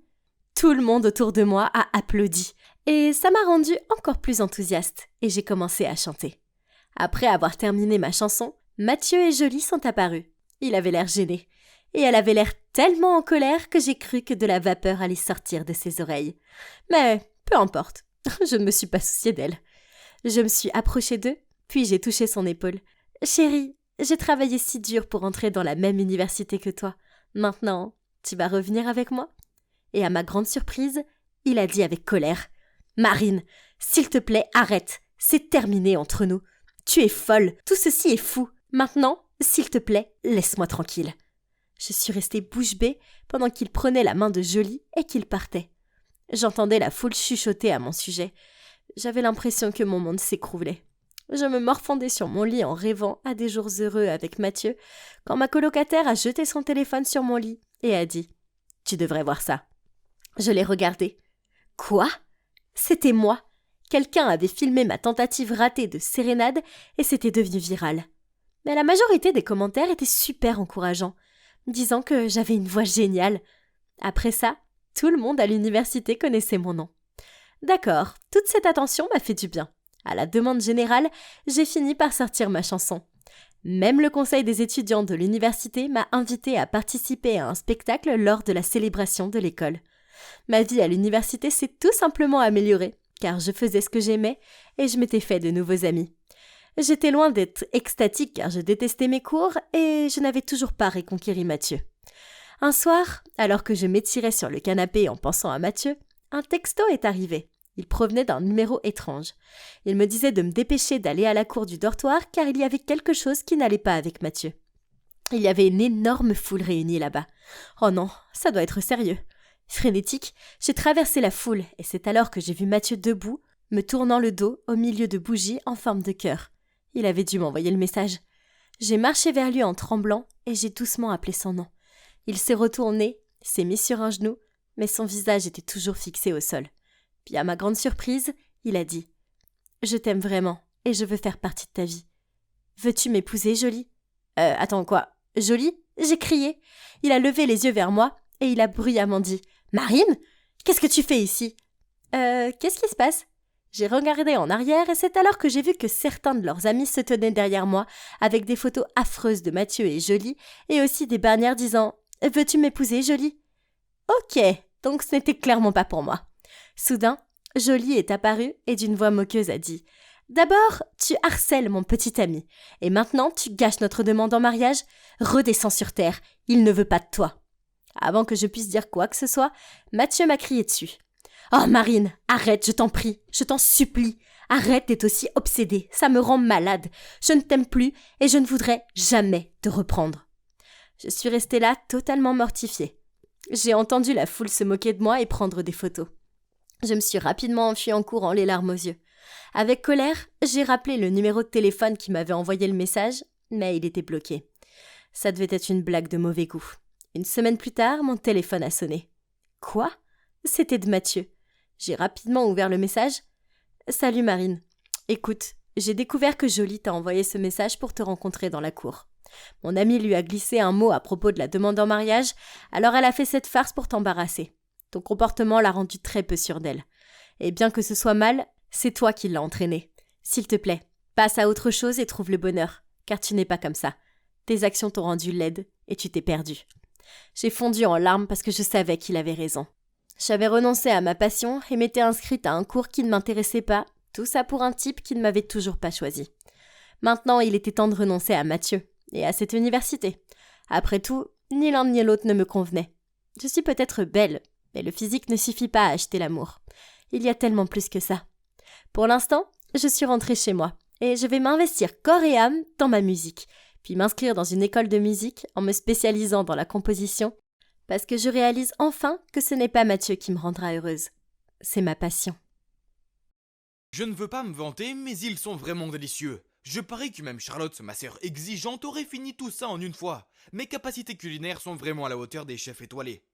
[SPEAKER 3] Tout le monde autour de moi a applaudi. Et ça m'a rendue encore plus enthousiaste et j'ai commencé à chanter. Après avoir terminé ma chanson, Mathieu et Jolie sont apparus. Il avait l'air gêné. Et elle avait l'air tellement en colère que j'ai cru que de la vapeur allait sortir de ses oreilles. Mais peu importe, je ne me suis pas souciée d'elle. Je me suis approchée d'eux, puis j'ai touché son épaule. « Chérie, j'ai travaillé si dur pour entrer dans la même université que toi. Maintenant, tu vas revenir avec moi ?» Et à ma grande surprise, il a dit avec colère « Marine, s'il te plaît, arrête. C'est terminé entre nous. Tu es folle, tout ceci est fou. Maintenant, s'il te plaît, laisse-moi tranquille. » Je suis restée bouche bée pendant qu'il prenait la main de Jolie et qu'il partait. J'entendais la foule chuchoter à mon sujet. J'avais l'impression que mon monde s'écroulait. Je me morfondais sur mon lit en rêvant à des jours heureux avec Mathieu, quand ma colocataire a jeté son téléphone sur mon lit et a dit « Tu devrais voir ça. » Je l'ai regardé. Quoi? C'était moi. Quelqu'un avait filmé ma tentative ratée de sérénade et c'était devenu viral. Mais la majorité des commentaires étaient super encourageants, disant que j'avais une voix géniale. Après ça, tout le monde à l'université connaissait mon nom. D'accord, toute cette attention m'a fait du bien. À la demande générale, j'ai fini par sortir ma chanson. Même le conseil des étudiants de l'université m'a invité à participer à un spectacle lors de la célébration de l'école. Ma vie à l'université s'est tout simplement améliorée, car je faisais ce que j'aimais et je m'étais fait de nouveaux amis. J'étais loin d'être extatique car je détestais mes cours et je n'avais toujours pas reconquéri Mathieu. Un soir, alors que je m'étirais sur le canapé en pensant à Mathieu, un texto est arrivé. Il provenait d'un numéro étrange. Il me disait de me dépêcher d'aller à la cour du dortoir car il y avait quelque chose qui n'allait pas avec Mathieu. Il y avait une énorme foule réunie là-bas. Oh non, ça doit être sérieux. Frénétique, j'ai traversé la foule et c'est alors que j'ai vu Mathieu debout, me tournant le dos au milieu de bougies en forme de cœur. Il avait dû m'envoyer le message. J'ai marché vers lui en tremblant et j'ai doucement appelé son nom. Il s'est retourné, s'est mis sur un genou, mais son visage était toujours fixé au sol. Puis à ma grande surprise, il a dit « Je t'aime vraiment et je veux faire partie de ta vie. Veux-tu m'épouser, Jolie ?» Attends, quoi? Jolie? J'ai crié. Il a levé les yeux vers moi et il a bruyamment dit « Marine? Qu'est-ce que tu fais ici ?»« Qu'est-ce qui se passe ?» J'ai regardé en arrière et c'est alors que j'ai vu que certains de leurs amis se tenaient derrière moi avec des photos affreuses de Mathieu et Jolie et aussi des bannières disant « Veux-tu m'épouser, Jolie ?» Ok, donc ce n'était clairement pas pour moi. Soudain, Jolie est apparue et d'une voix moqueuse a dit « D'abord, tu harcèles mon petit ami, et maintenant tu gâches notre demande en mariage. Redescends sur terre, il ne veut pas de toi. » Avant que je puisse dire quoi que ce soit, Mathieu m'a crié dessus. « Oh Marine, arrête, je t'en prie, je t'en supplie. Arrête d'être aussi obsédée, ça me rend malade. Je ne t'aime plus et je ne voudrais jamais te reprendre. » Je suis restée là totalement mortifiée. J'ai entendu la foule se moquer de moi et prendre des photos. Je me suis rapidement enfuie en courant, les larmes aux yeux. Avec colère, j'ai rappelé le numéro de téléphone qui m'avait envoyé le message, mais il était bloqué. Ça devait être une blague de mauvais goût. Une semaine plus tard, mon téléphone a sonné. Quoi ? C'était de Mathieu. J'ai rapidement ouvert le message. « Salut Marine. Écoute, j'ai découvert que Jolie t'a envoyé ce message pour te rencontrer dans la cour. Mon amie lui a glissé un mot à propos de la demande en mariage, alors elle a fait cette farce pour t'embarrasser. Ton comportement l'a rendue très peu sûre d'elle. Et bien que ce soit mal, c'est toi qui l'as entraînée. S'il te plaît, passe à autre chose et trouve le bonheur, car tu n'es pas comme ça. Tes actions t'ont rendue laide et tu t'es perdue. » J'ai fondu en larmes parce que je savais qu'il avait raison. J'avais renoncé à ma passion et m'étais inscrite à un cours qui ne m'intéressait pas, tout ça pour un type qui ne m'avait toujours pas choisi. Maintenant, il était temps de renoncer à Mathieu et à cette université. Après tout, ni l'un ni l'autre ne me convenait. Je suis peut-être belle, mais le physique ne suffit pas à acheter l'amour. Il y a tellement plus que ça. Pour l'instant, je suis rentrée chez moi et je vais m'investir corps et âme dans ma musique, puis m'inscrire dans une école de musique en me spécialisant dans la composition, parce que je réalise enfin que ce n'est pas Mathieu qui me rendra heureuse. C'est ma passion.
[SPEAKER 2] Je ne veux pas me vanter, mais ils sont vraiment délicieux. Je parie que même Charlotte, ma sœur exigeante, aurait fini tout ça en une fois. Mes capacités culinaires sont vraiment à la hauteur des chefs étoilés.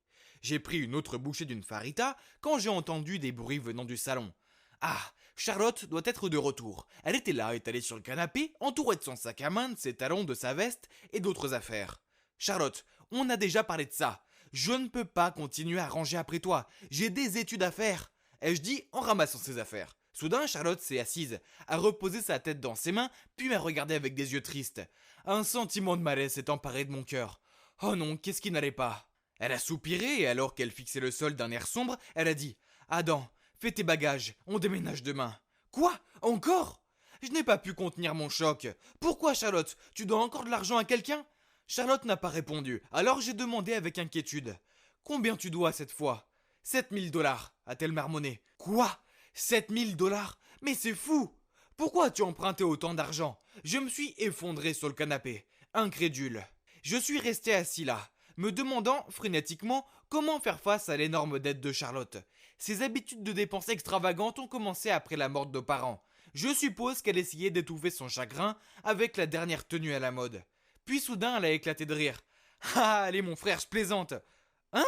[SPEAKER 2] J'ai pris une autre bouchée d'une farita quand j'ai entendu des bruits venant du salon. Ah, Charlotte doit être de retour. Elle était là, étalée sur le canapé, entourée de son sac à main, de ses talons, de sa veste et d'autres affaires. Charlotte, on a déjà parlé de ça. Je ne peux pas continuer à ranger après toi. J'ai des études à faire. Ai-je dit en ramassant ses affaires. Soudain, Charlotte s'est assise, a reposé sa tête dans ses mains, puis m'a regardé avec des yeux tristes. Un sentiment de malaise s'est emparé de mon cœur. Oh non, qu'est-ce qui n'allait pas ? Elle a soupiré et alors qu'elle fixait le sol d'un air sombre, elle a dit « Adam, fais tes bagages, on déménage demain. » Quoi ? Encore ? Je n'ai pas pu contenir mon choc. Pourquoi, Charlotte ? Tu dois encore de l'argent à quelqu'un ? Charlotte n'a pas répondu, alors j'ai demandé avec inquiétude. « Combien tu dois cette fois ? » « 7000 $, a-t-elle marmonné. « Quoi ? 7000 $? Mais c'est fou ! Pourquoi as-tu emprunté autant d'argent ? » Je me suis effondré sur le canapé, incrédule. Je suis resté assis là, me demandant frénétiquement comment faire face à l'énorme dette de Charlotte. Ses habitudes de dépenses extravagantes ont commencé après la mort de nos parents. Je suppose qu'elle essayait d'étouffer son chagrin avec la dernière tenue à la mode. Puis soudain, elle a éclaté de rire. « Ah, allez mon frère, je plaisante !»« Hein ?»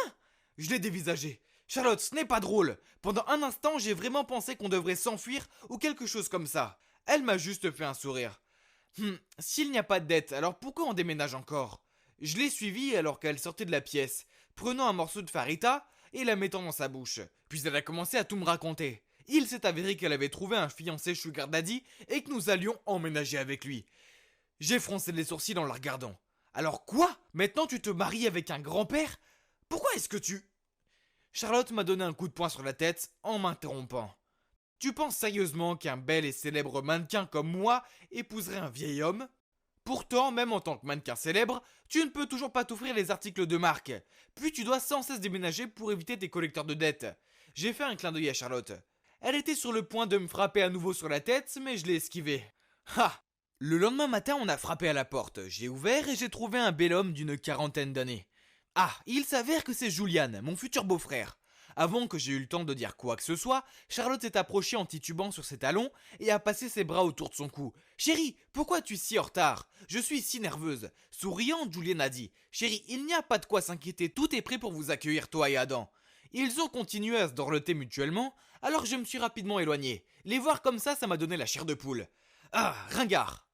[SPEAKER 2] Je l'ai dévisagé. « Charlotte, ce n'est pas drôle. Pendant un instant, j'ai vraiment pensé qu'on devrait s'enfuir ou quelque chose comme ça. » Elle m'a juste fait un sourire. « S'il n'y a pas de dette, alors pourquoi on déménage encore ?» Je l'ai suivie alors qu'elle sortait de la pièce, prenant un morceau de farita et la mettant dans sa bouche. Puis elle a commencé à tout me raconter. Il s'est avéré qu'elle avait trouvé un fiancé sugar daddy et que nous allions emménager avec lui. J'ai froncé les sourcils en la regardant. « Alors quoi ? Maintenant tu te maries avec un grand-père ? Pourquoi est-ce que tu… » Charlotte m'a donné un coup de poing sur la tête en m'interrompant. « Tu penses sérieusement qu'un bel et célèbre mannequin comme moi épouserait un vieil homme ? Pourtant, même en tant que mannequin célèbre, tu ne peux toujours pas t'offrir les articles de marque. Puis tu dois sans cesse déménager pour éviter tes collecteurs de dettes. » J'ai fait un clin d'œil à Charlotte. Elle était sur le point de me frapper à nouveau sur la tête, mais je l'ai esquivé. Ha ! Le lendemain matin, on a frappé à la porte. J'ai ouvert et j'ai trouvé un bel homme d'une quarantaine d'années. Ah, il s'avère que c'est Julian, mon futur beau-frère. Avant que j'aie eu le temps de dire quoi que ce soit, Charlotte s'est approchée en titubant sur ses talons et a passé ses bras autour de son cou. « Chérie, pourquoi es-tu si en retard ? Je suis si nerveuse. » Souriant, Julian a dit « Chérie, il n'y a pas de quoi s'inquiéter, tout est prêt pour vous accueillir, toi et Adam. » Ils ont continué à se dorloter mutuellement, alors je me suis rapidement éloigné. Les voir comme ça m'a donné la chair de poule. Ah, ringard.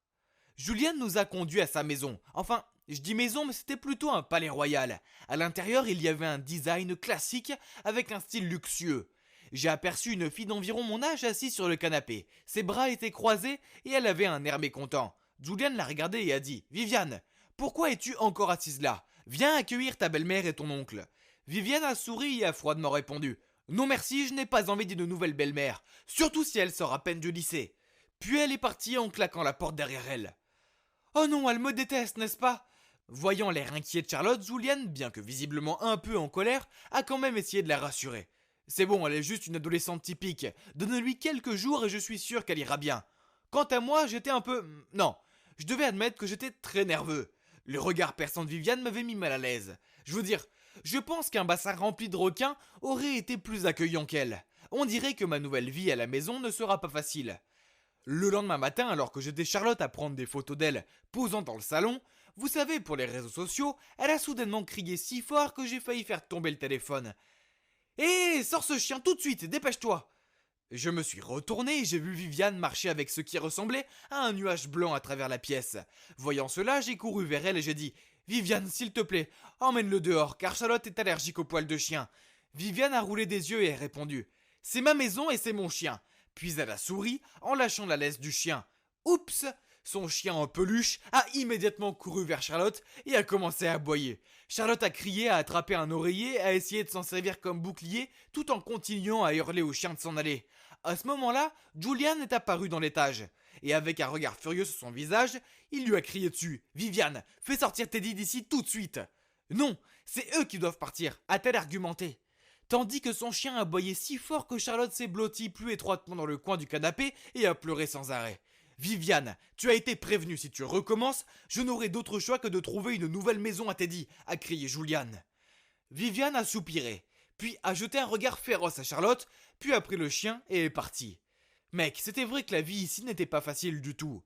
[SPEAKER 2] Julian nous a conduits à sa maison. Enfin, je dis maison, mais c'était plutôt un palais royal. À l'intérieur, il y avait un design classique avec un style luxueux. J'ai aperçu une fille d'environ mon âge assise sur le canapé. Ses bras étaient croisés et elle avait un air mécontent. Julian l'a regardée et a dit « Viviane, pourquoi es-tu encore assise là ? Viens accueillir ta belle-mère et ton oncle. » Viviane a souri et a froidement répondu Non merci, je n'ai pas envie d'une nouvelle belle-mère, surtout si elle sort à peine du lycée. Puis elle est partie en claquant la porte derrière elle. Oh non, elle me déteste, n'est-ce pas? Voyant l'air inquiet de Charlotte, Juliane, bien que visiblement un peu en colère, a quand même essayé de la rassurer. C'est bon, elle est juste une adolescente typique. Donne-lui quelques jours et je suis sûr qu'elle ira bien. Quant à moi, j'étais un peu... Non, je devais admettre que j'étais très nerveux. Le regard perçant de Viviane m'avait mis mal à l'aise. Je veux dire, je pense qu'un bassin rempli de requins aurait été plus accueillant qu'elle. On dirait que ma nouvelle vie à la maison ne sera pas facile. Le lendemain matin, alors que j'étais Charlotte à prendre des photos d'elle posant dans le salon, vous savez, pour les réseaux sociaux, elle a soudainement crié si fort que j'ai failli faire tomber le téléphone. Hé, sors ce chien tout de suite, dépêche-toi! Je me suis retourné et j'ai vu Viviane marcher avec ce qui ressemblait à un nuage blanc à travers la pièce. Voyant cela, j'ai couru vers elle et j'ai dit « Viviane, s'il te plaît, emmène-le dehors, car Charlotte est allergique aux poils de chien. » Viviane a roulé des yeux et a répondu « C'est ma maison et c'est mon chien. » Puis elle a souri en lâchant la laisse du chien. Oups! Son chien en peluche a immédiatement couru vers Charlotte et a commencé à aboyer. Charlotte a crié, a attrapé un oreiller, a essayé de s'en servir comme bouclier, tout en continuant à hurler au chien de s'en aller. À ce moment-là, Julian est apparu dans l'étage. Et avec un regard furieux sur son visage, il lui a crié dessus. « Viviane, fais sortir Teddy d'ici tout de suite !»« Non, c'est eux qui doivent partir », a-t-elle argumenté. Tandis que son chien aboyait si fort que Charlotte s'est blottie plus étroitement dans le coin du canapé et a pleuré sans arrêt. « Viviane, tu as été prévenue, si tu recommences, je n'aurai d'autre choix que de trouver une nouvelle maison à Teddy », a crié Julian. Viviane a soupiré, puis a jeté un regard féroce à Charlotte, puis a pris le chien et est partie. Mec, c'était vrai que la vie ici n'était pas facile du tout,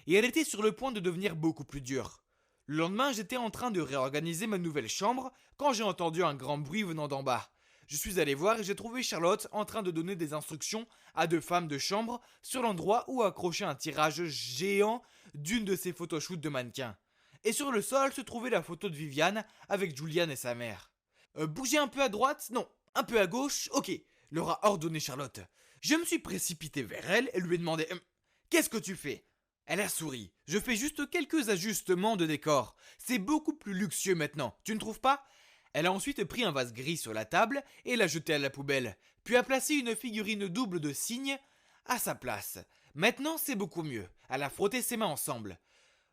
[SPEAKER 2] et elle était sur le point de devenir beaucoup plus dure. Le lendemain, j'étais en train de réorganiser ma nouvelle chambre quand j'ai entendu un grand bruit venant d'en bas. Je suis allé voir et j'ai trouvé Charlotte en train de donner des instructions à deux femmes de chambre sur l'endroit où accrocher un tirage géant d'une de ses photoshoots de mannequins. Et sur le sol se trouvait la photo de Viviane avec Julian et sa mère. Bougez un peu à droite? Non. Un peu à gauche? Ok, leur a ordonné Charlotte. Je me suis précipité vers elle et lui ai demandé qu'est-ce que tu fais? Elle a souri. Je fais juste quelques ajustements de décor. C'est beaucoup plus luxueux maintenant, tu ne trouves pas? Elle a ensuite pris un vase gris sur la table et l'a jeté à la poubelle, puis a placé une figurine double de cygne à sa place. Maintenant, c'est beaucoup mieux. Elle a frotté ses mains ensemble.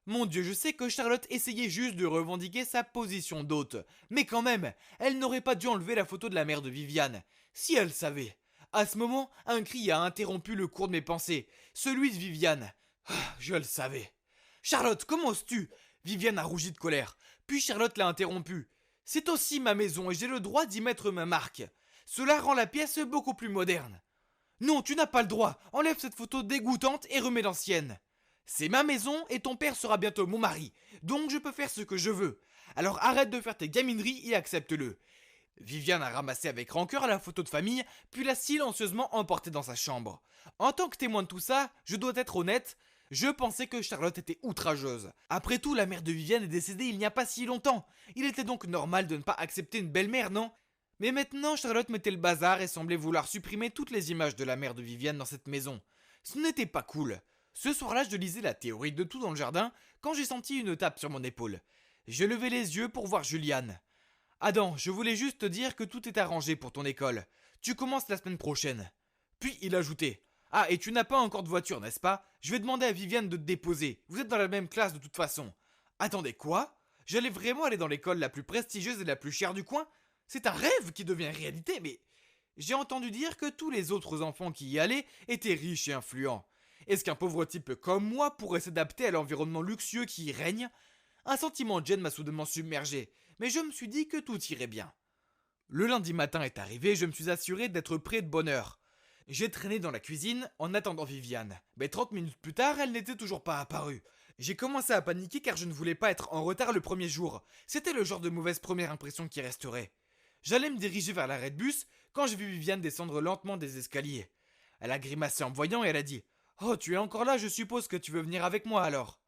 [SPEAKER 2] Mon Dieu, je sais que Charlotte essayait juste de revendiquer sa position d'hôte, mais quand même, elle n'aurait pas dû enlever la photo de la mère de Viviane. Si elle savait. À ce moment, un cri a interrompu le cours de mes pensées, celui de Viviane. Je le savais. Charlotte, comment oses-tu? Viviane a rougi de colère, puis Charlotte l'a interrompu. C'est aussi ma maison et j'ai le droit d'y mettre ma marque. Cela rend la pièce beaucoup plus moderne. Non, tu n'as pas le droit. Enlève cette photo dégoûtante et remets l'ancienne. C'est ma maison et ton père sera bientôt mon mari. Donc je peux faire ce que je veux. Alors arrête de faire tes gamineries et accepte-le. Viviane a ramassé avec rancœur la photo de famille, puis l'a silencieusement emportée dans sa chambre. En tant que témoin de tout ça, je dois être honnête, je pensais que Charlotte était outrageuse. Après tout, la mère de Viviane est décédée il n'y a pas si longtemps. Il était donc normal de ne pas accepter une belle-mère, non? Mais maintenant, Charlotte mettait le bazar et semblait vouloir supprimer toutes les images de la mère de Viviane dans cette maison. Ce n'était pas cool. Ce soir-là, je lisais la théorie de tout dans le jardin quand j'ai senti une tape sur mon épaule. J'ai levé les yeux pour voir Juliane. Adam, je voulais juste te dire que tout est arrangé pour ton école. Tu commences la semaine prochaine. Puis il ajoutait. Ah, et tu n'as pas encore de voiture, n'est-ce pas? Je vais demander à Viviane de te déposer. Vous êtes dans la même classe de toute façon. Attendez, quoi? J'allais vraiment aller dans l'école la plus prestigieuse et la plus chère du coin? C'est un rêve qui devient réalité, mais... J'ai entendu dire que tous les autres enfants qui y allaient étaient riches et influents. Est-ce qu'un pauvre type comme moi pourrait s'adapter à l'environnement luxueux qui y règne? Un sentiment de gêne m'a soudainement submergé, mais je me suis dit que tout irait bien. Le lundi matin est arrivé et je me suis assuré d'être prêt de bonne heure. J'ai traîné dans la cuisine en attendant Viviane, mais 30 minutes plus tard, elle n'était toujours pas apparue. J'ai commencé à paniquer car je ne voulais pas être en retard le premier jour. C'était le genre de mauvaise première impression qui resterait. J'allais me diriger vers l'arrêt de bus quand j'ai vu Viviane descendre lentement des escaliers. Elle a grimacé en me voyant et elle a dit « Oh, tu es encore là, je suppose que tu veux venir avec moi alors ?»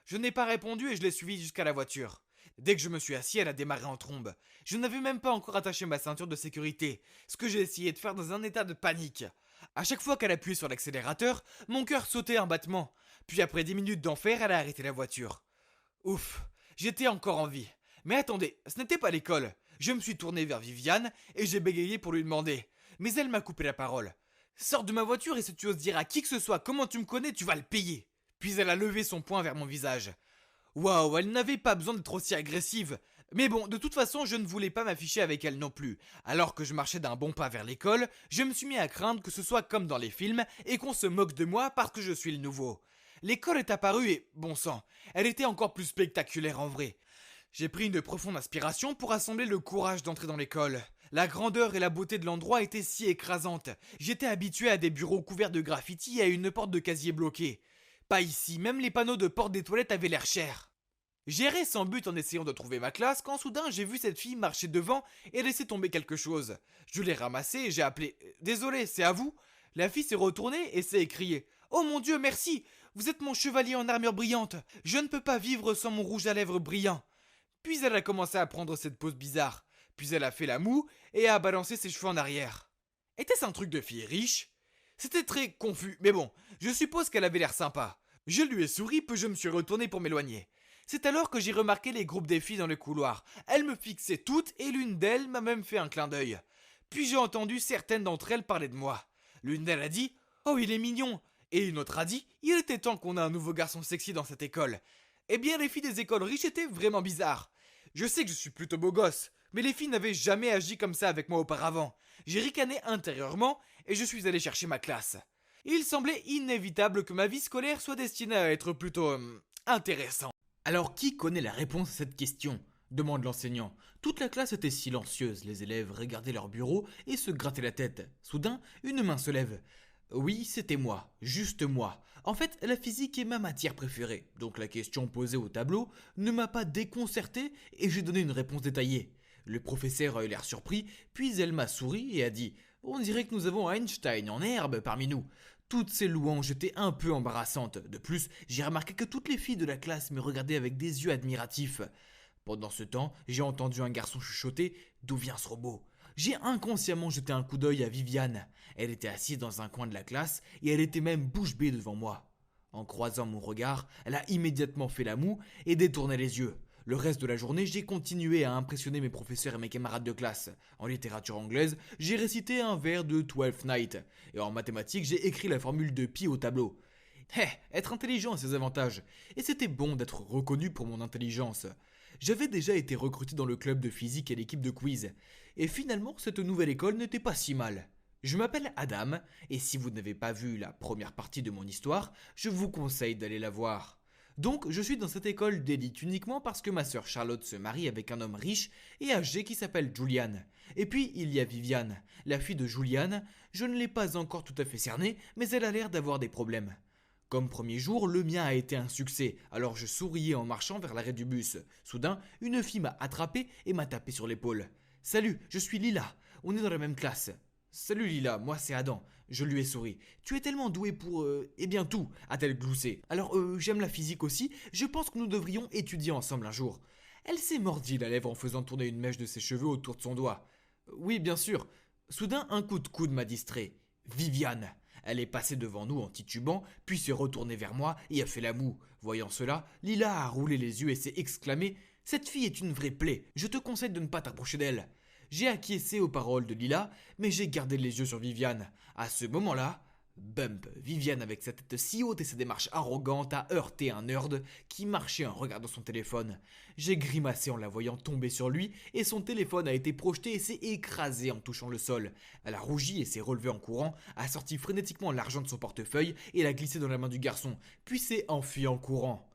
[SPEAKER 2] Je n'ai pas répondu et je l'ai suivie jusqu'à la voiture. Dès que je me suis assis, elle a démarré en trombe. Je n'avais même pas encore attaché ma ceinture de sécurité, ce que j'ai essayé de faire dans un état de panique. À chaque fois qu'elle appuyait sur l'accélérateur, mon cœur sautait un battement. Puis après 10 minutes d'enfer, elle a arrêté la voiture. Ouf, j'étais encore en vie. Mais attendez, ce n'était pas l'école. Je me suis tourné vers Viviane et j'ai bégayé pour lui demander « Mais elle m'a coupé la parole. Sors de ma voiture et si tu oses dire à qui que ce soit comment tu me connais, tu vas le payer. Puis elle a levé son poing vers mon visage. Waouh, elle n'avait pas besoin d'être aussi agressive. Mais bon, de toute façon, je ne voulais pas m'afficher avec elle non plus. Alors que je marchais d'un bon pas vers l'école, je me suis mis à craindre que ce soit comme dans les films et qu'on se moque de moi parce que je suis le nouveau. L'école est apparue et, bon sang, elle était encore plus spectaculaire en vrai. J'ai pris une profonde inspiration pour assembler le courage d'entrer dans l'école. La grandeur et la beauté de l'endroit étaient si écrasantes. J'étais habitué à des bureaux couverts de graffitis et à une porte de casier bloquée. Pas ici, même les panneaux de porte des toilettes avaient l'air chers. J'errais sans but en essayant de trouver ma classe quand soudain j'ai vu cette fille marcher devant et laisser tomber quelque chose. Je l'ai ramassée et j'ai appelé « Désolé, c'est à vous ?» La fille s'est retournée et s'est écriée « Oh mon Dieu, merci! Vous êtes mon chevalier en armure brillante! Je ne peux pas vivre sans mon rouge à lèvres brillant !» Puis elle a commencé à prendre cette pose bizarre. Puis elle a fait la moue et a balancé ses cheveux en arrière. Était-ce un truc de fille riche? C'était très confus, mais bon, je suppose qu'elle avait l'air sympa. Je lui ai souri puis je me suis retourné pour m'éloigner. C'est alors que j'ai remarqué les groupes des filles dans le couloir. Elles me fixaient toutes et l'une d'elles m'a même fait un clin d'œil. Puis j'ai entendu certaines d'entre elles parler de moi. L'une d'elles a dit « Oh, il est mignon !» Et une autre a dit « Il était temps qu'on ait un nouveau garçon sexy dans cette école !» Eh bien, les filles des écoles riches étaient vraiment bizarres. Je sais que je suis plutôt beau gosse, mais les filles n'avaient jamais agi comme ça avec moi auparavant. J'ai ricané intérieurement et je suis allé chercher ma classe. Il semblait inévitable que ma vie scolaire soit destinée à être plutôt intéressante. Alors qui connaît la réponse à cette question ? Demande l'enseignant. Toute la classe était silencieuse, les élèves regardaient leur bureau et se grattaient la tête. Soudain, une main se lève. Oui, c'était moi, juste moi. En fait, la physique est ma matière préférée, donc la question posée au tableau ne m'a pas déconcerté et j'ai donné une réponse détaillée. Le professeur a eu l'air surpris, puis elle m'a souri et a dit « On dirait que nous avons Einstein en herbe parmi nous ». Toutes ces louanges étaient un peu embarrassantes. De plus, j'ai remarqué que toutes les filles de la classe me regardaient avec des yeux admiratifs. Pendant ce temps, j'ai entendu un garçon chuchoter « D'où vient ce robot ?» J'ai inconsciemment jeté un coup d'œil à Viviane. Elle était assise dans un coin de la classe et elle était même bouche bée devant moi. En croisant mon regard, elle a immédiatement fait la moue et détourné les yeux. Le reste de la journée, j'ai continué à impressionner mes professeurs et mes camarades de classe. En littérature anglaise, j'ai récité un vers de Twelfth Night. Et en mathématiques, j'ai écrit la formule de pi au tableau. Être intelligent a ses avantages. Et c'était bon d'être reconnu pour mon intelligence. J'avais déjà été recruté dans le club de physique et l'équipe de quiz. Et finalement, cette nouvelle école n'était pas si mal. Je m'appelle Adam, et si vous n'avez pas vu la première partie de mon histoire, je vous conseille d'aller la voir. Donc, je suis dans cette école d'élite uniquement parce que ma sœur Charlotte se marie avec un homme riche et âgé qui s'appelle Julian. Et puis, il y a Viviane, la fille de Julian. Je ne l'ai pas encore tout à fait cernée, mais elle a l'air d'avoir des problèmes. Comme premier jour, le mien a été un succès, alors je souriais en marchant vers l'arrêt du bus. Soudain, une fille m'a attrapé et m'a tapé sur l'épaule. « Salut, je suis Lila, on est dans la même classe. » « Salut Lila, moi c'est Adam. » Je lui ai souri. « Tu es tellement doué pour... eh bien tout, a-t-elle gloussé. Alors j'aime la physique aussi, je pense que nous devrions étudier ensemble un jour. » Elle s'est mordie la lèvre en faisant tourner une mèche de ses cheveux autour de son doigt. « Oui, bien sûr. » Soudain, un coup de coude m'a distrait. Viviane. Elle est passée devant nous en titubant, puis s'est retournée vers moi et a fait la moue. Voyant cela, Lila a roulé les yeux et s'est exclamé « Cette fille est une vraie plaie, je te conseille de ne pas t'approcher d'elle. » J'ai acquiescé aux paroles de Lila, mais j'ai gardé les yeux sur Viviane. À ce moment-là, bump, Viviane avec sa tête si haute et sa démarche arrogante a heurté un nerd qui marchait en regardant son téléphone. J'ai grimacé en la voyant tomber sur lui et son téléphone a été projeté et s'est écrasé en touchant le sol. Elle a rougi et s'est relevée en courant, a sorti frénétiquement l'argent de son portefeuille et l'a glissé dans la main du garçon, puis s'est enfuie en courant.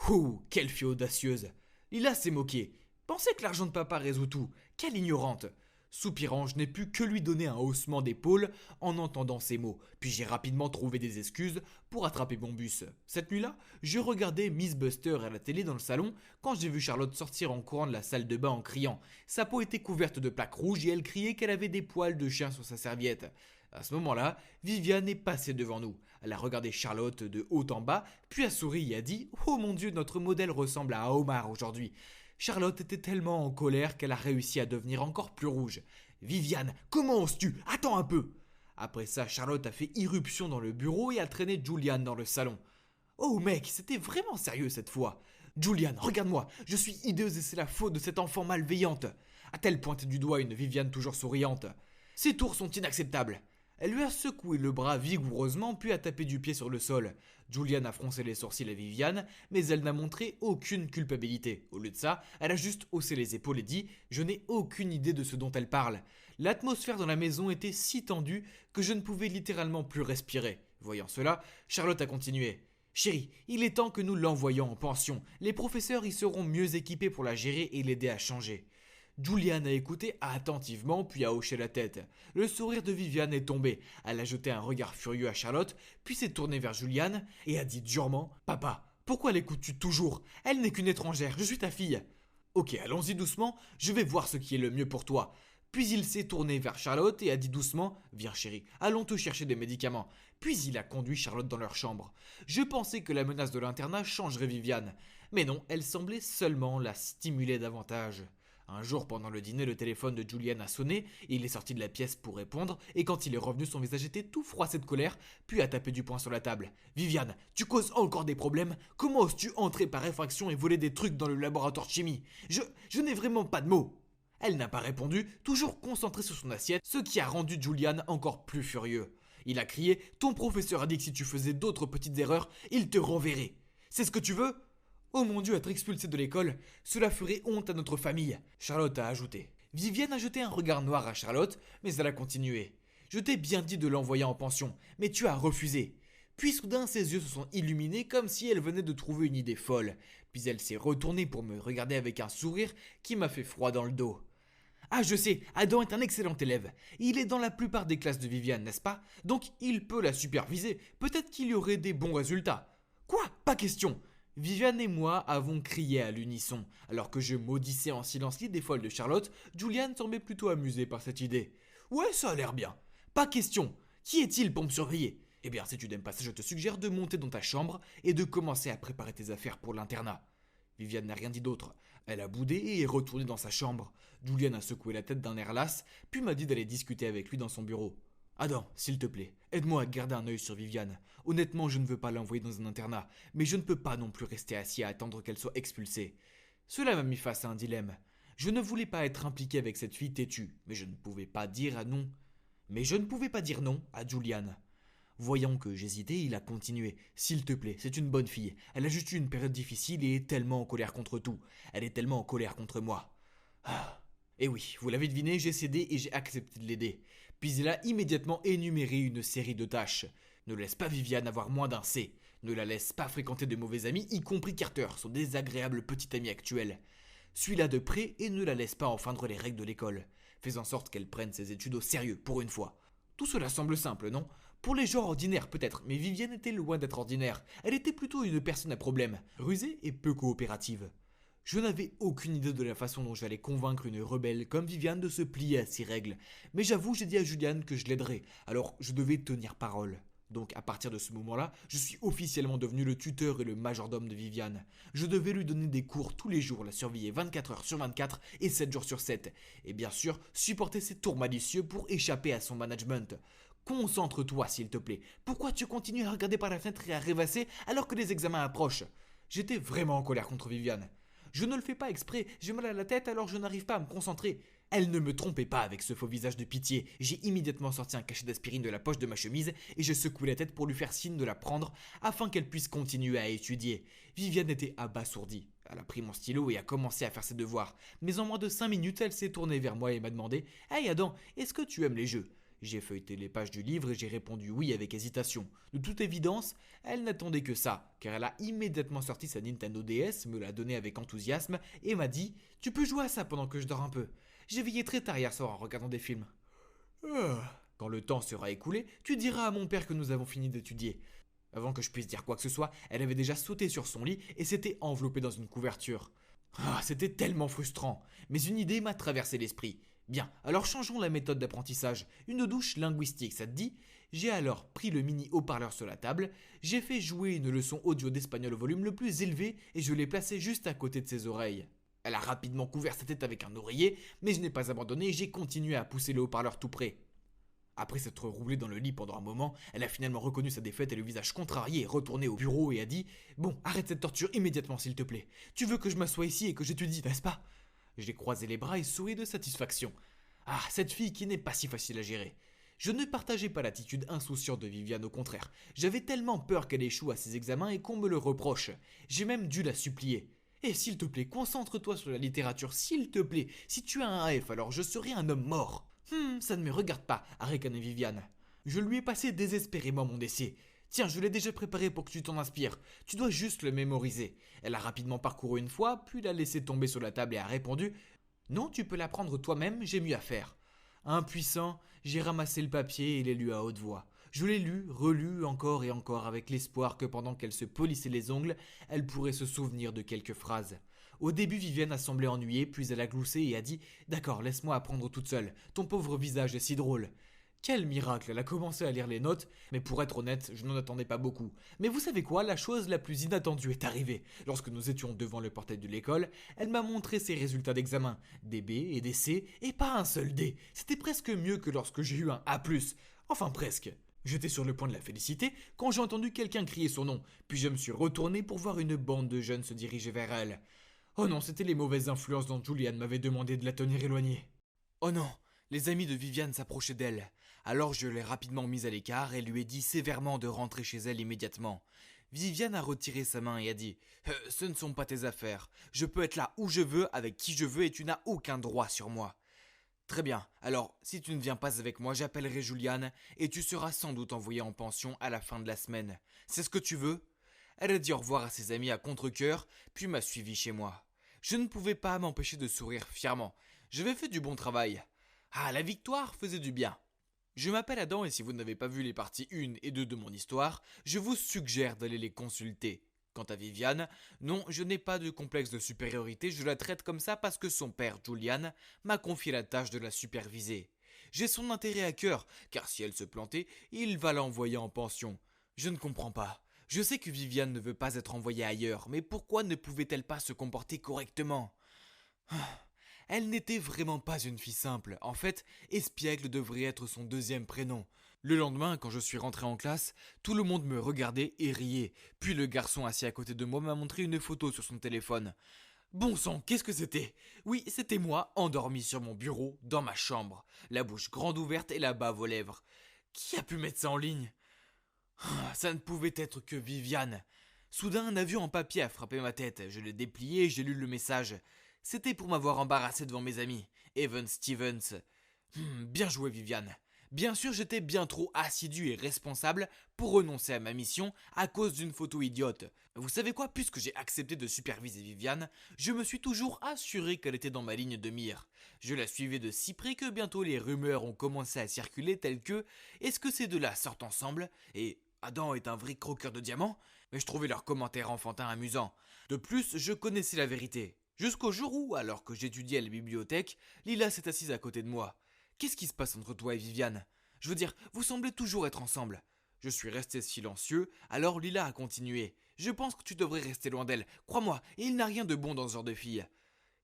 [SPEAKER 2] Ouh, quelle fille audacieuse! Lila s'est moquée. Pensez que l'argent de papa résout tout. Quelle ignorante! Soupirant, je n'ai pu que lui donner un haussement d'épaule en entendant ces mots, puis j'ai rapidement trouvé des excuses pour attraper mon bus. Cette nuit-là, je regardais Miss Buster à la télé dans le salon quand j'ai vu Charlotte sortir en courant de la salle de bain en criant. Sa peau était couverte de plaques rouges et elle criait qu'elle avait des poils de chien sur sa serviette. À ce moment-là, Viviane est passée devant nous. Elle a regardé Charlotte de haut en bas, puis a souri et a dit « Oh mon Dieu, notre modèle ressemble à Omar aujourd'hui !» Charlotte était tellement en colère qu'elle a réussi à devenir encore plus rouge. « Viviane, comment oses-tu? Attends un peu !» Après ça, Charlotte a fait irruption dans le bureau et a traîné Julian dans le salon. « Oh mec, c'était vraiment sérieux cette fois. Julian, regarde-moi, je suis hideuse et c'est la faute de cette enfant malveillante. » A-t-elle pointé du doigt une Viviane toujours souriante. Ces tours sont inacceptables. Elle lui a secoué le bras vigoureusement puis a tapé du pied sur le sol. Julian a froncé les sourcils à Viviane, mais elle n'a montré aucune culpabilité. Au lieu de ça, elle a juste haussé les épaules et dit « Je n'ai aucune idée de ce dont elle parle ». L'atmosphère dans la maison était si tendue que je ne pouvais littéralement plus respirer. Voyant cela, Charlotte a continué. « Chérie, il est temps que nous l'envoyions en pension. Les professeurs y seront mieux équipés pour la gérer et l'aider à changer. » Julian a écouté attentivement puis a hoché la tête. Le sourire de Viviane est tombé. Elle a jeté un regard furieux à Charlotte, puis s'est tournée vers Julian et a dit durement « Papa, pourquoi l'écoutes-tu toujours? Elle n'est qu'une étrangère, je suis ta fille. » Ok, allons-y doucement, je vais voir ce qui est le mieux pour toi. Puis il s'est tourné vers Charlotte et a dit doucement « Viens chérie, allons te chercher des médicaments. » Puis il a conduit Charlotte dans leur chambre. Je pensais que la menace de l'internat changerait Viviane. Mais non, elle semblait seulement la stimuler davantage. Un jour, pendant le dîner, le téléphone de Julian a sonné, il est sorti de la pièce pour répondre, et quand il est revenu, son visage était tout froissé de colère, puis a tapé du poing sur la table. « Viviane, tu causes encore des problèmes? Comment oses-tu entrer par effraction et voler des trucs dans le laboratoire de chimie? Je n'ai vraiment pas de mots !» Elle n'a pas répondu, toujours concentrée sur son assiette, ce qui a rendu Julian encore plus furieux. Il a crié « Ton professeur a dit que si tu faisais d'autres petites erreurs, il te renverrait. C'est ce que tu veux ? Oh mon Dieu, être expulsé de l'école, cela ferait honte à notre famille. » Charlotte a ajouté. Viviane a jeté un regard noir à Charlotte, mais elle a continué. « Je t'ai bien dit de l'envoyer en pension, mais tu as refusé. » Puis soudain, ses yeux se sont illuminés comme si elle venait de trouver une idée folle. Puis elle s'est retournée pour me regarder avec un sourire qui m'a fait froid dans le dos. « Ah, je sais, Adam est un excellent élève. Il est dans la plupart des classes de Viviane, n'est-ce pas? Donc il peut la superviser. Peut-être qu'il y aurait des bons résultats. »« Quoi? Pas question !» Viviane et moi avons crié à l'unisson. Alors que je maudissais en silence l'idée folle de Charlotte, Julian semblait plutôt amusé par cette idée. « Ouais, ça a l'air bien. Pas question. Qui est-il pour me surveiller? Eh bien, si tu n'aimes pas ça, je te suggère de monter dans ta chambre et de commencer à préparer tes affaires pour l'internat. » Viviane n'a rien dit d'autre. Elle a boudé et est retournée dans sa chambre. Julian a secoué la tête d'un air las, puis m'a dit d'aller discuter avec lui dans son bureau. « Adam, s'il te plaît, aide-moi à garder un œil sur Viviane. Honnêtement, je ne veux pas l'envoyer dans un internat, mais je ne peux pas non plus rester assis à attendre qu'elle soit expulsée. » Cela m'a mis face à un dilemme. Je ne voulais pas être impliqué avec cette fille têtue, mais je ne pouvais pas dire non. À Julian. Voyant que j'hésitais, il a continué. « S'il te plaît, c'est une bonne fille. Elle a juste eu une période difficile et est tellement en colère contre tout. Elle est tellement en colère contre moi. » Et oui, vous l'avez deviné, j'ai cédé et j'ai accepté de l'aider. Puis il a immédiatement énuméré une série de tâches. Ne laisse pas Viviane avoir moins d'un C. Ne la laisse pas fréquenter de mauvais amis, y compris Carter, son désagréable petit ami actuel. Suis-la de près et ne la laisse pas enfreindre les règles de l'école. Fais en sorte qu'elle prenne ses études au sérieux, pour une fois. Tout cela semble simple, non? Pour les gens ordinaires peut-être, mais Viviane était loin d'être ordinaire. Elle était plutôt une personne à problème, rusée et peu coopérative. Je n'avais aucune idée de la façon dont j'allais convaincre une rebelle comme Viviane de se plier à ces règles. Mais j'avoue, j'ai dit à Julian que je l'aiderais, alors je devais tenir parole. Donc à partir de ce moment-là, je suis officiellement devenu le tuteur et le majordome de Viviane. Je devais lui donner des cours tous les jours, la surveiller 24 heures sur 24 et 7 jours sur 7. Et bien sûr, supporter ses tours malicieux pour échapper à son management. Concentre-toi s'il te plaît. Pourquoi tu continues à regarder par la fenêtre et à rêvasser alors que les examens approchent? J'étais vraiment en colère contre Viviane. Je ne le fais pas exprès, j'ai mal à la tête alors je n'arrive pas à me concentrer. Elle ne me trompait pas avec ce faux visage de pitié. J'ai immédiatement sorti un cachet d'aspirine de la poche de ma chemise et je secouai la tête pour lui faire signe de la prendre afin qu'elle puisse continuer à étudier. Viviane était abasourdie. Elle a pris mon stylo et a commencé à faire ses devoirs. Mais en moins de 5 minutes, elle s'est tournée vers moi et m'a demandé « Hey Adam, est-ce que tu aimes les jeux ?» J'ai feuilleté les pages du livre et j'ai répondu oui avec hésitation. De toute évidence, elle n'attendait que ça, car elle a immédiatement sorti sa Nintendo DS, me l'a donnée avec enthousiasme et m'a dit « Tu peux jouer à ça pendant que je dors un peu. J'ai veillé très tard hier soir en regardant des films. » Quand le temps sera écoulé, tu diras à mon père que nous avons fini d'étudier. Avant que je puisse dire quoi que ce soit, elle avait déjà sauté sur son lit et s'était enveloppée dans une couverture. C'était tellement frustrant, mais une idée m'a traversé l'esprit. Bien, alors changeons la méthode d'apprentissage. Une douche linguistique, ça te dit? J'ai alors pris le mini haut-parleur sur la table, j'ai fait jouer une leçon audio d'espagnol au volume le plus élevé et je l'ai placée juste à côté de ses oreilles. Elle a rapidement couvert sa tête avec un oreiller, mais je n'ai pas abandonné et j'ai continué à pousser le haut-parleur tout près. Après s'être roulée dans le lit pendant un moment, elle a finalement reconnu sa défaite et le visage contrarié est retourné au bureau et a dit « Bon, arrête cette torture immédiatement s'il te plaît. Tu veux que je m'assoie ici et que j'étudie, n'est-ce pas ?» J'ai croisé les bras et souri de satisfaction. Ah, cette fille qui n'est pas si facile à gérer. Je ne partageais pas l'attitude insouciante de Viviane, au contraire. J'avais tellement peur qu'elle échoue à ses examens et qu'on me le reproche. J'ai même dû la supplier. Et s'il te plaît, concentre-toi sur la littérature, s'il te plaît. Si tu as un F, alors je serai un homme mort. Ça ne me regarde pas, a ricané Viviane. Je lui ai passé désespérément mon essai. Tiens, je l'ai déjà préparé pour que tu t'en inspires. Tu dois juste le mémoriser. Elle a rapidement parcouru une fois, puis l'a laissé tomber sur la table et a répondu « Non, tu peux l'apprendre toi-même, j'ai mieux à faire. » Impuissant, j'ai ramassé le papier et l'ai lu à haute voix. Je l'ai lu, relu encore et encore avec l'espoir que pendant qu'elle se polissait les ongles, elle pourrait se souvenir de quelques phrases. Au début, Viviane a semblé ennuyée, puis elle a gloussé et a dit « D'accord, laisse-moi apprendre toute seule. Ton pauvre visage est si drôle. » Quel miracle, elle a commencé à lire les notes, mais pour être honnête, je n'en attendais pas beaucoup. Mais vous savez quoi, la chose la plus inattendue est arrivée. Lorsque nous étions devant le portail de l'école, elle m'a montré ses résultats d'examen. Des B et des C, et pas un seul D. C'était presque mieux que lorsque j'ai eu un A+. Enfin presque. J'étais sur le point de la féliciter quand j'ai entendu quelqu'un crier son nom, puis je me suis retourné pour voir une bande de jeunes se diriger vers elle. Oh non, c'était les mauvaises influences dont Julian m'avait demandé de la tenir éloignée. Oh non, les amis de Viviane s'approchaient d'elle. Alors je l'ai rapidement mise à l'écart et lui ai dit sévèrement de rentrer chez elle immédiatement. Viviane a retiré sa main et a dit « Ce ne sont pas tes affaires. Je peux être là où je veux, avec qui je veux et tu n'as aucun droit sur moi. » Très bien, alors si tu ne viens pas avec moi, j'appellerai Juliane et tu seras sans doute envoyé en pension à la fin de la semaine. C'est ce que tu veux ? Elle a dit au revoir à ses amis à contre-cœur, puis m'a suivi chez moi. Je ne pouvais pas m'empêcher de sourire fièrement. J'avais fait du bon travail. Ah, la victoire faisait du bien. Je m'appelle Adam et si vous n'avez pas vu les parties 1 et 2 de mon histoire, je vous suggère d'aller les consulter. Quant à Viviane, non, je n'ai pas de complexe de supériorité, je la traite comme ça parce que son père, Julian, m'a confié la tâche de la superviser. J'ai son intérêt à cœur, car si elle se plantait, il va l'envoyer en pension. Je ne comprends pas. Je sais que Viviane ne veut pas être envoyée ailleurs, mais pourquoi ne pouvait-elle pas se comporter correctement ? Elle n'était vraiment pas une fille simple. En fait, Espiègle devrait être son deuxième prénom. Le lendemain, quand je suis rentré en classe, tout le monde me regardait et riait. Puis le garçon assis à côté de moi m'a montré une photo sur son téléphone. Bon sang, qu'est-ce que c'était ? Oui, c'était moi, endormi sur mon bureau, dans ma chambre, la bouche grande ouverte et la bave aux lèvres. Qui a pu mettre ça en ligne ? Ça ne pouvait être que Viviane. Soudain, un avion en papier a frappé ma tête. Je l'ai déplié et j'ai lu le message. C'était pour m'avoir embarrassé devant mes amis. Evan Stevens. Bien joué, Viviane. Bien sûr, j'étais bien trop assidu et responsable pour renoncer à ma mission à cause d'une photo idiote. Vous savez quoi, puisque j'ai accepté de superviser Viviane, je me suis toujours assuré qu'elle était dans ma ligne de mire. Je la suivais de si près que bientôt les rumeurs ont commencé à circuler telles que « Est-ce que ces deux-là sortent ensemble ?» et Adam est un vrai croqueur de diamants, mais je trouvais leurs commentaires enfantins amusants. De plus, je connaissais la vérité. Jusqu'au jour où, alors que j'étudiais à la bibliothèque, Lila s'est assise à côté de moi. Qu'est-ce qui se passe entre toi et Viviane ? Je veux dire, vous semblez toujours être ensemble. Je suis resté silencieux, alors Lila a continué. Je pense que tu devrais rester loin d'elle. Crois-moi, il n'a rien de bon dans ce genre de fille.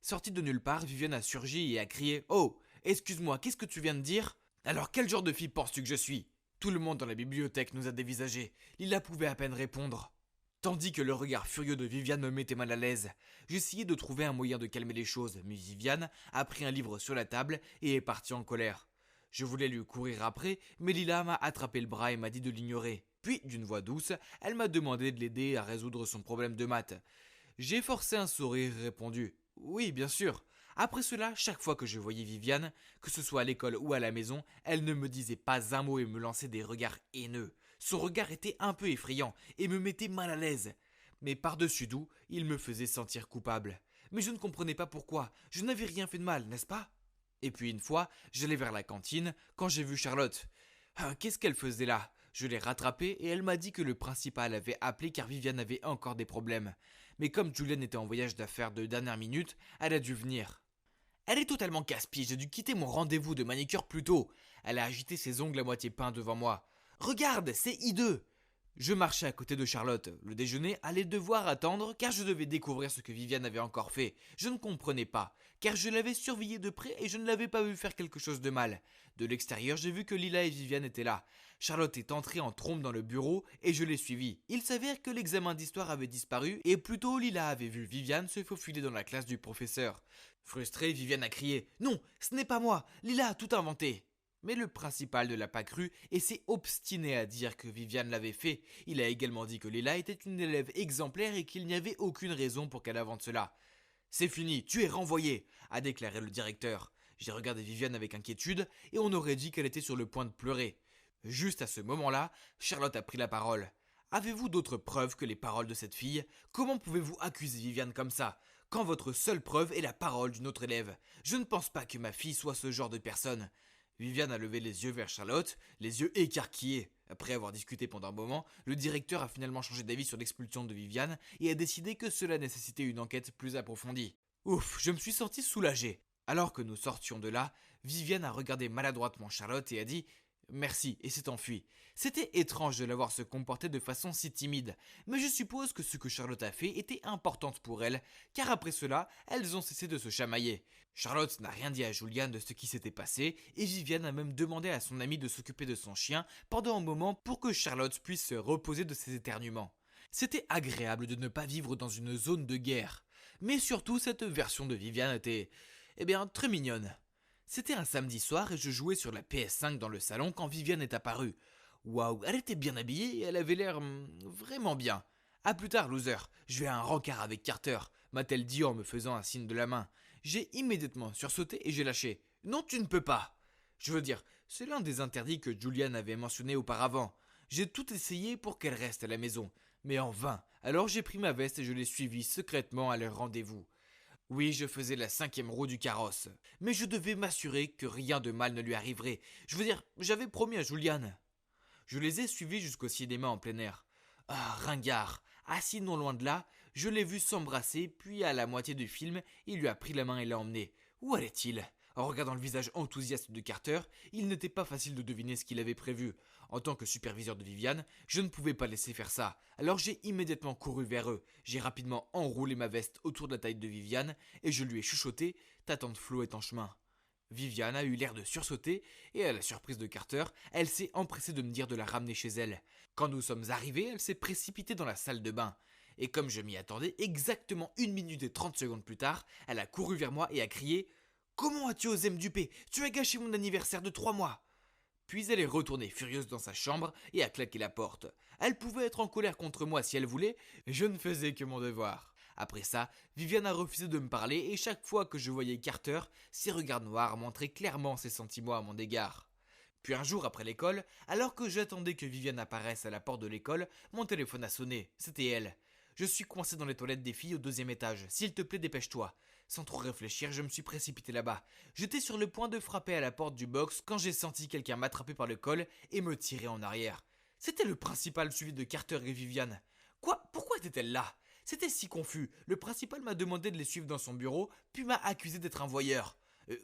[SPEAKER 2] Sortie de nulle part, Viviane a surgi et a crié « Oh, excuse-moi, qu'est-ce que tu viens de dire ? Alors quel genre de fille penses-tu que je suis ?» Tout le monde dans la bibliothèque nous a dévisagés. Lila pouvait à peine répondre. Tandis que le regard furieux de Viviane me mettait mal à l'aise. J'essayais de trouver un moyen de calmer les choses, mais Viviane a pris un livre sur la table et est partie en colère. Je voulais lui courir après, mais Lila m'a attrapé le bras et m'a dit de l'ignorer. Puis, d'une voix douce, elle m'a demandé de l'aider à résoudre son problème de maths. J'ai forcé un sourire et répondu « Oui, bien sûr ». Après cela, chaque fois que je voyais Viviane, que ce soit à l'école ou à la maison, elle ne me disait pas un mot et me lançait des regards haineux. Son regard était un peu effrayant et me mettait mal à l'aise. Mais par-dessus tout, il me faisait sentir coupable. Mais je ne comprenais pas pourquoi. Je n'avais rien fait de mal, n'est-ce pas ? Et puis une fois, j'allais vers la cantine quand j'ai vu Charlotte. Qu'est-ce qu'elle faisait là ? Je l'ai rattrapée et elle m'a dit que le principal avait appelé car Viviane avait encore des problèmes. Mais comme Julian était en voyage d'affaires de dernière minute, elle a dû venir. Elle est totalement casse-pied, j'ai dû quitter mon rendez-vous de manicure plus tôt. Elle a agité ses ongles à moitié peints devant moi. Regarde, c'est hideux. Je marchais à côté de Charlotte. Le déjeuner allait devoir attendre car je devais découvrir ce que Viviane avait encore fait. Je ne comprenais pas, car je l'avais surveillée de près et je ne l'avais pas vu faire quelque chose de mal. De l'extérieur, j'ai vu que Lila et Viviane étaient là. Charlotte est entrée en trompe dans le bureau et je l'ai suivie. Il s'avère que l'examen d'histoire avait disparu et plutôt Lila avait vu Viviane se faufiler dans la classe du professeur. Frustrée, Viviane a crié « Non, ce n'est pas moi, Lila a tout inventé !» Mais le principal ne l'a pas cru et s'est obstiné à dire que Viviane l'avait fait. Il a également dit que Léla était une élève exemplaire et qu'il n'y avait aucune raison pour qu'elle invente cela. « C'est fini, tu es renvoyé !» a déclaré le directeur. J'ai regardé Viviane avec inquiétude et on aurait dit qu'elle était sur le point de pleurer. Juste à ce moment-là, Charlotte a pris la parole. « Avez-vous d'autres preuves que les paroles de cette fille ? Comment pouvez-vous accuser Viviane comme ça, quand votre seule preuve est la parole d'une autre élève ? Je ne pense pas que ma fille soit ce genre de personne. » Viviane a levé les yeux vers Charlotte, les yeux écarquillés. Après avoir discuté pendant un moment, le directeur a finalement changé d'avis sur l'expulsion de Viviane et a décidé que cela nécessitait une enquête plus approfondie. Ouf, je me suis senti soulagé. Alors que nous sortions de là, Viviane a regardé maladroitement Charlotte et a dit « Merci » et s'est enfuie. C'était étrange de la voir se comporter de façon si timide, mais je suppose que ce que Charlotte a fait était important pour elle, car après cela, elles ont cessé de se chamailler. Charlotte n'a rien dit à Juliane de ce qui s'était passé, et Viviane a même demandé à son amie de s'occuper de son chien pendant un moment pour que Charlotte puisse se reposer de ses éternuements. C'était agréable de ne pas vivre dans une zone de guerre, mais surtout cette version de Viviane était, très mignonne. C'était un samedi soir et je jouais sur la PS5 dans le salon quand Viviane est apparue. Waouh, elle était bien habillée et elle avait l'air vraiment bien. À plus tard, loser, je vais à un rencard avec Carter, m'a-t-elle dit en me faisant un signe de la main. J'ai immédiatement sursauté et j'ai lâché. Non, tu ne peux pas. Je veux dire, c'est l'un des interdits que Julian avait mentionné auparavant. J'ai tout essayé pour qu'elle reste à la maison, mais en vain. Alors j'ai pris ma veste et je l'ai suivie secrètement à leur rendez-vous. Oui, je faisais la 5e roue du carrosse, mais je devais m'assurer que rien de mal ne lui arriverait. Je veux dire, j'avais promis à Juliane. Je les ai suivis jusqu'au cinéma en plein air. Ah, ringard, assis non loin de là, je l'ai vu s'embrasser, puis à la moitié du film, il lui a pris la main et l'a emmené. Où allait-il ? En regardant le visage enthousiaste de Carter, il n'était pas facile de deviner ce qu'il avait prévu. En tant que superviseur de Viviane, je ne pouvais pas laisser faire ça. Alors j'ai immédiatement couru vers eux. J'ai rapidement enroulé ma veste autour de la taille de Viviane et je lui ai chuchoté « Ta tante Flo est en chemin ». Viviane a eu l'air de sursauter et à la surprise de Carter, elle s'est empressée de me dire de la ramener chez elle. Quand nous sommes arrivés, elle s'est précipitée dans la salle de bain. Et comme je m'y attendais, exactement 1 minute et 30 secondes plus tard, elle a couru vers moi et a crié « Comment as-tu osé me duper ? Tu as gâché mon anniversaire de 3 mois !» Puis elle est retournée furieuse dans sa chambre et a claqué la porte. Elle pouvait être en colère contre moi si elle voulait, je ne faisais que mon devoir. Après ça, Viviane a refusé de me parler et chaque fois que je voyais Carter, ses regards noirs montraient clairement ses sentiments à mon égard. Puis un jour après l'école, alors que j'attendais que Viviane apparaisse à la porte de l'école, mon téléphone a sonné, c'était elle. Je suis coincé dans les toilettes des filles au 2e étage. S'il te plaît, dépêche-toi. Sans trop réfléchir, je me suis précipité là-bas. J'étais sur le point de frapper à la porte du box quand j'ai senti quelqu'un m'attraper par le col et me tirer en arrière. C'était le principal suivi de Carter et Viviane. Quoi ? Pourquoi était-elle là ? C'était si confus. Le principal m'a demandé de les suivre dans son bureau, puis m'a accusé d'être un voyeur.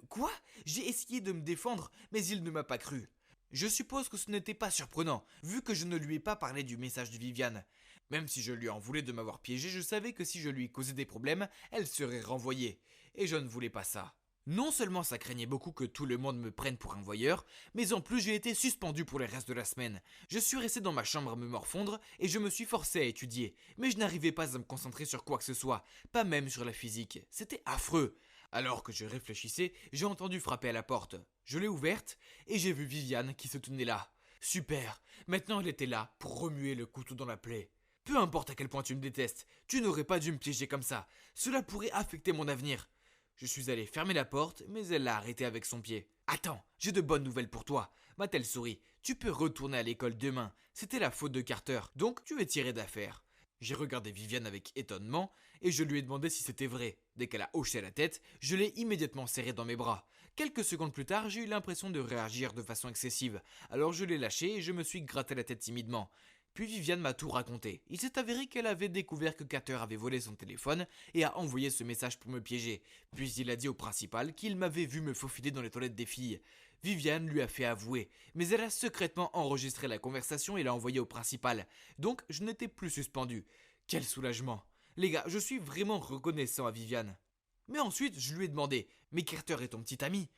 [SPEAKER 2] Quoi ? J'ai essayé de me défendre, mais il ne m'a pas cru. Je suppose que ce n'était pas surprenant, vu que je ne lui ai pas parlé du message de Viviane. Même si je lui en voulais de m'avoir piégé, je savais que si je lui causais des problèmes, elle serait renvoyée. Et je ne voulais pas ça. Non seulement ça craignait beaucoup que tout le monde me prenne pour un voyeur, mais en plus j'ai été suspendu pour le reste de la semaine. Je suis resté dans ma chambre à me morfondre et je me suis forcé à étudier. Mais je n'arrivais pas à me concentrer sur quoi que ce soit, pas même sur la physique. C'était affreux. Alors que je réfléchissais, j'ai entendu frapper à la porte. Je l'ai ouverte et j'ai vu Viviane qui se tenait là. Super, maintenant elle était là pour remuer le couteau dans la plaie. Peu importe à quel point tu me détestes, tu n'aurais pas dû me piéger comme ça. Cela pourrait affecter mon avenir. Je suis allé fermer la porte, mais elle l'a arrêtée avec son pied. Attends, j'ai de bonnes nouvelles pour toi, m'a-t-elle souri. Tu peux retourner à l'école demain. C'était la faute de Carter, donc tu es tiré d'affaire. J'ai regardé Viviane avec étonnement et je lui ai demandé si c'était vrai. Dès qu'elle a hoché la tête, je l'ai immédiatement serrée dans mes bras. Quelques secondes plus tard, j'ai eu l'impression de réagir de façon excessive. Alors je l'ai lâchée et je me suis gratté la tête timidement. Puis Viviane m'a tout raconté. Il s'est avéré qu'elle avait découvert que Carter avait volé son téléphone et a envoyé ce message pour me piéger. Puis il a dit au principal qu'il m'avait vu me faufiler dans les toilettes des filles. Viviane lui a fait avouer, mais elle a secrètement enregistré la conversation et l'a envoyée au principal. Donc je n'étais plus suspendu. Quel soulagement. Les gars, je suis vraiment reconnaissant à Viviane. Mais ensuite, je lui ai demandé, mais Carter est ton petit ami ?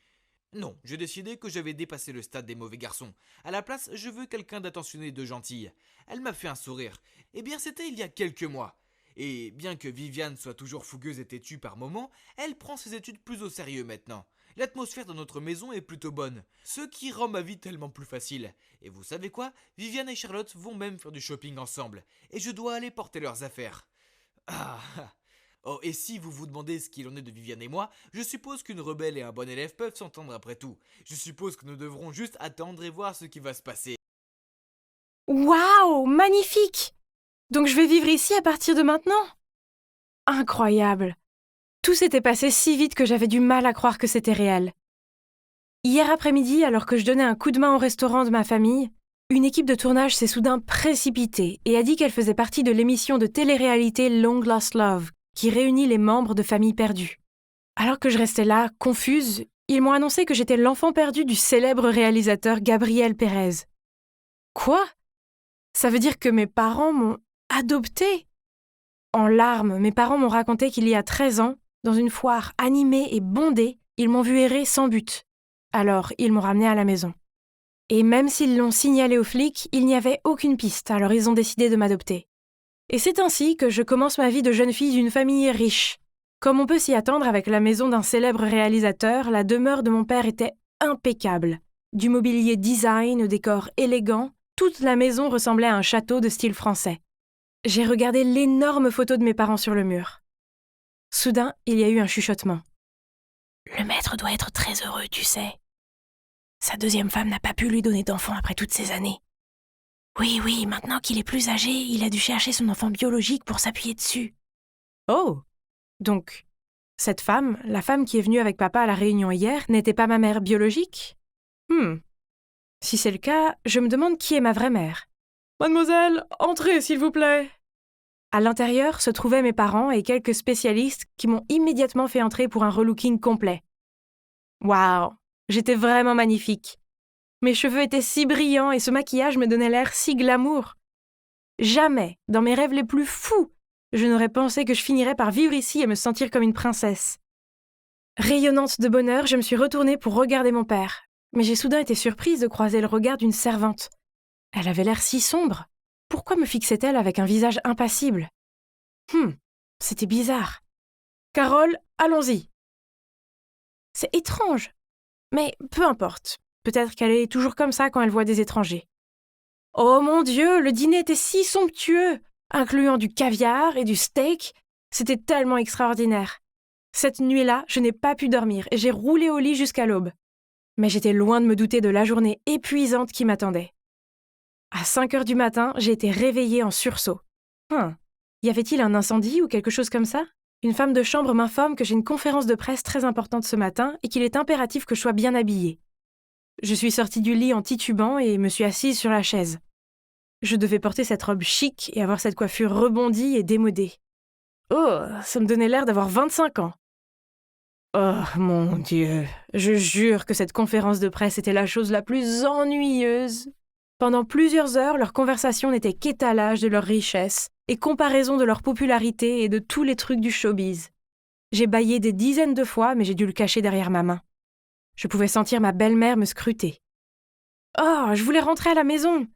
[SPEAKER 2] Non, j'ai décidé que j'avais dépassé le stade des mauvais garçons. À la place, je veux quelqu'un d'attentionné et de gentil. Elle m'a fait un sourire. Eh bien, c'était il y a quelques mois. Et bien que Viviane soit toujours fougueuse et têtue par moments, elle prend ses études plus au sérieux maintenant. L'atmosphère dans notre maison est plutôt bonne, ce qui rend ma vie tellement plus facile. Et vous savez quoi ? Viviane et Charlotte vont même faire du shopping ensemble. Et je dois aller porter leurs affaires. Ah. Oh, et si vous vous demandez ce qu'il en est de Viviane et moi, je suppose qu'une rebelle et un bon élève peuvent s'entendre après tout. Je suppose que nous devrons juste attendre et voir ce qui va se passer.
[SPEAKER 4] Waouh, magnifique! Donc je vais vivre ici à partir de maintenant? Incroyable! Tout s'était passé si vite que j'avais du mal à croire que c'était réel. Hier après-midi, alors que je donnais un coup de main au restaurant de ma famille, une équipe de tournage s'est soudain précipitée et a dit qu'elle faisait partie de l'émission de télé-réalité Long Lost Love, qui réunit les membres de familles perdues. Alors que je restais là, confuse, ils m'ont annoncé que j'étais l'enfant perdu du célèbre réalisateur Gabriel Pérez. Quoi ? Ça veut dire que mes parents m'ont adoptée ? En larmes, mes parents m'ont raconté qu'il y a 13 ans, dans une foire animée et bondée, ils m'ont vu errer sans but. Alors, ils m'ont ramenée à la maison. Et même s'ils l'ont signalé aux flics, il n'y avait aucune piste, alors ils ont décidé de m'adopter. Et c'est ainsi que je commence ma vie de jeune fille d'une famille riche. Comme on peut s'y attendre avec la maison d'un célèbre réalisateur, la demeure de mon père était impeccable. Du mobilier design, au décor élégant, toute la maison ressemblait à un château de style français. J'ai regardé l'énorme photo de mes parents sur le mur. Soudain, il y a eu un chuchotement. « Le maître doit être très heureux, tu sais. Sa deuxième femme n'a pas pu lui donner d'enfant après toutes ces années. Oui, maintenant qu'il est plus âgé, il a dû chercher son enfant biologique pour s'appuyer dessus. » Oh, donc, cette femme, la femme qui est venue avec papa à la réunion hier, n'était pas ma mère biologique ? Si c'est le cas, je me demande qui est ma vraie mère. « Mademoiselle, entrez, s'il vous plaît !» À l'intérieur se trouvaient mes parents et quelques spécialistes qui m'ont immédiatement fait entrer pour un relooking complet. Waouh, j'étais vraiment magnifique. Mes cheveux étaient si brillants et ce maquillage me donnait l'air si glamour. Jamais, dans mes rêves les plus fous, je n'aurais pensé que je finirais par vivre ici et me sentir comme une princesse. Rayonnante de bonheur, je me suis retournée pour regarder mon père. Mais j'ai soudain été surprise de croiser le regard d'une servante. Elle avait l'air si sombre. Pourquoi me fixait-elle avec un visage impassible ? C'était bizarre. « Carole, allons-y !» C'est étrange, mais peu importe. Peut-être qu'elle est toujours comme ça quand elle voit des étrangers. Oh mon Dieu, le dîner était si somptueux, incluant du caviar et du steak. C'était tellement extraordinaire. Cette nuit-là, je n'ai pas pu dormir et j'ai roulé au lit jusqu'à l'aube. Mais j'étais loin de me douter de la journée épuisante qui m'attendait. À 5 heures du matin, j'ai été réveillée en sursaut. Y avait-il un incendie ou quelque chose comme ça ? Une femme de chambre m'informe que j'ai une conférence de presse très importante ce matin et qu'il est impératif que je sois bien habillée. Je suis sortie du lit en titubant et me suis assise sur la chaise. Je devais porter cette robe chic et avoir cette coiffure rebondie et démodée. Oh, ça me donnait l'air d'avoir 25 ans. Oh mon Dieu, je jure que cette conférence de presse était la chose la plus ennuyeuse. Pendant plusieurs heures, leur conversation n'était qu'étalage de leur richesse et comparaison de leur popularité et de tous les trucs du showbiz. J'ai bâillé des dizaines de fois, mais j'ai dû le cacher derrière ma main. Je pouvais sentir ma belle-mère me scruter. Oh, je voulais rentrer à la maison.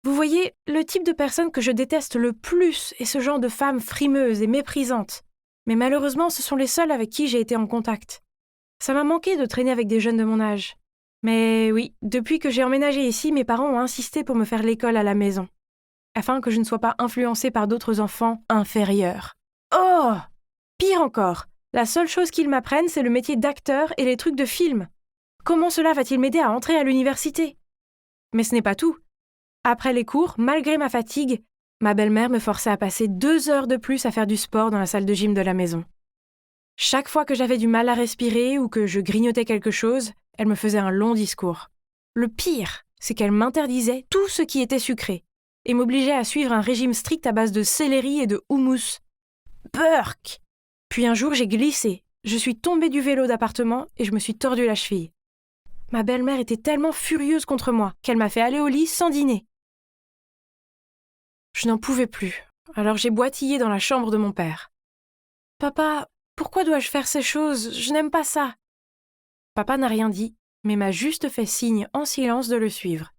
[SPEAKER 4] Vous voyez, le type de personne que je déteste le plus est ce genre de femme frimeuse et méprisante. Mais malheureusement, ce sont les seuls avec qui j'ai été en contact. Ça m'a manqué de traîner avec des jeunes de mon âge. Mais oui, depuis que j'ai emménagé ici, mes parents ont insisté pour me faire l'école à la maison, afin que je ne sois pas influencée par d'autres enfants inférieurs. Oh ! Pire encore, la seule chose qu'ils m'apprennent, c'est le métier d'acteur et les trucs de film. Comment cela va-t-il m'aider à entrer à l'université ? Mais ce n'est pas tout. Après les cours, malgré ma fatigue, ma belle-mère me forçait à passer 2 heures de plus à faire du sport dans la salle de gym de la maison. Chaque fois que j'avais du mal à respirer ou que je grignotais quelque chose, elle me faisait un long discours. Le pire, c'est qu'elle m'interdisait tout ce qui était sucré. et m'obligeait à suivre un régime strict à base de céleri et de houmous. Burk! Puis un jour, j'ai glissé. Je suis tombée du vélo d'appartement et je me suis tordu la cheville. Ma belle-mère était tellement furieuse contre moi qu'elle m'a fait aller au lit sans dîner. Je n'en pouvais plus, alors j'ai boitillé dans la chambre de mon père. « Papa, pourquoi dois-je faire ces choses? Je n'aime pas ça. » Papa n'a rien dit, mais m'a juste fait signe en silence de le suivre.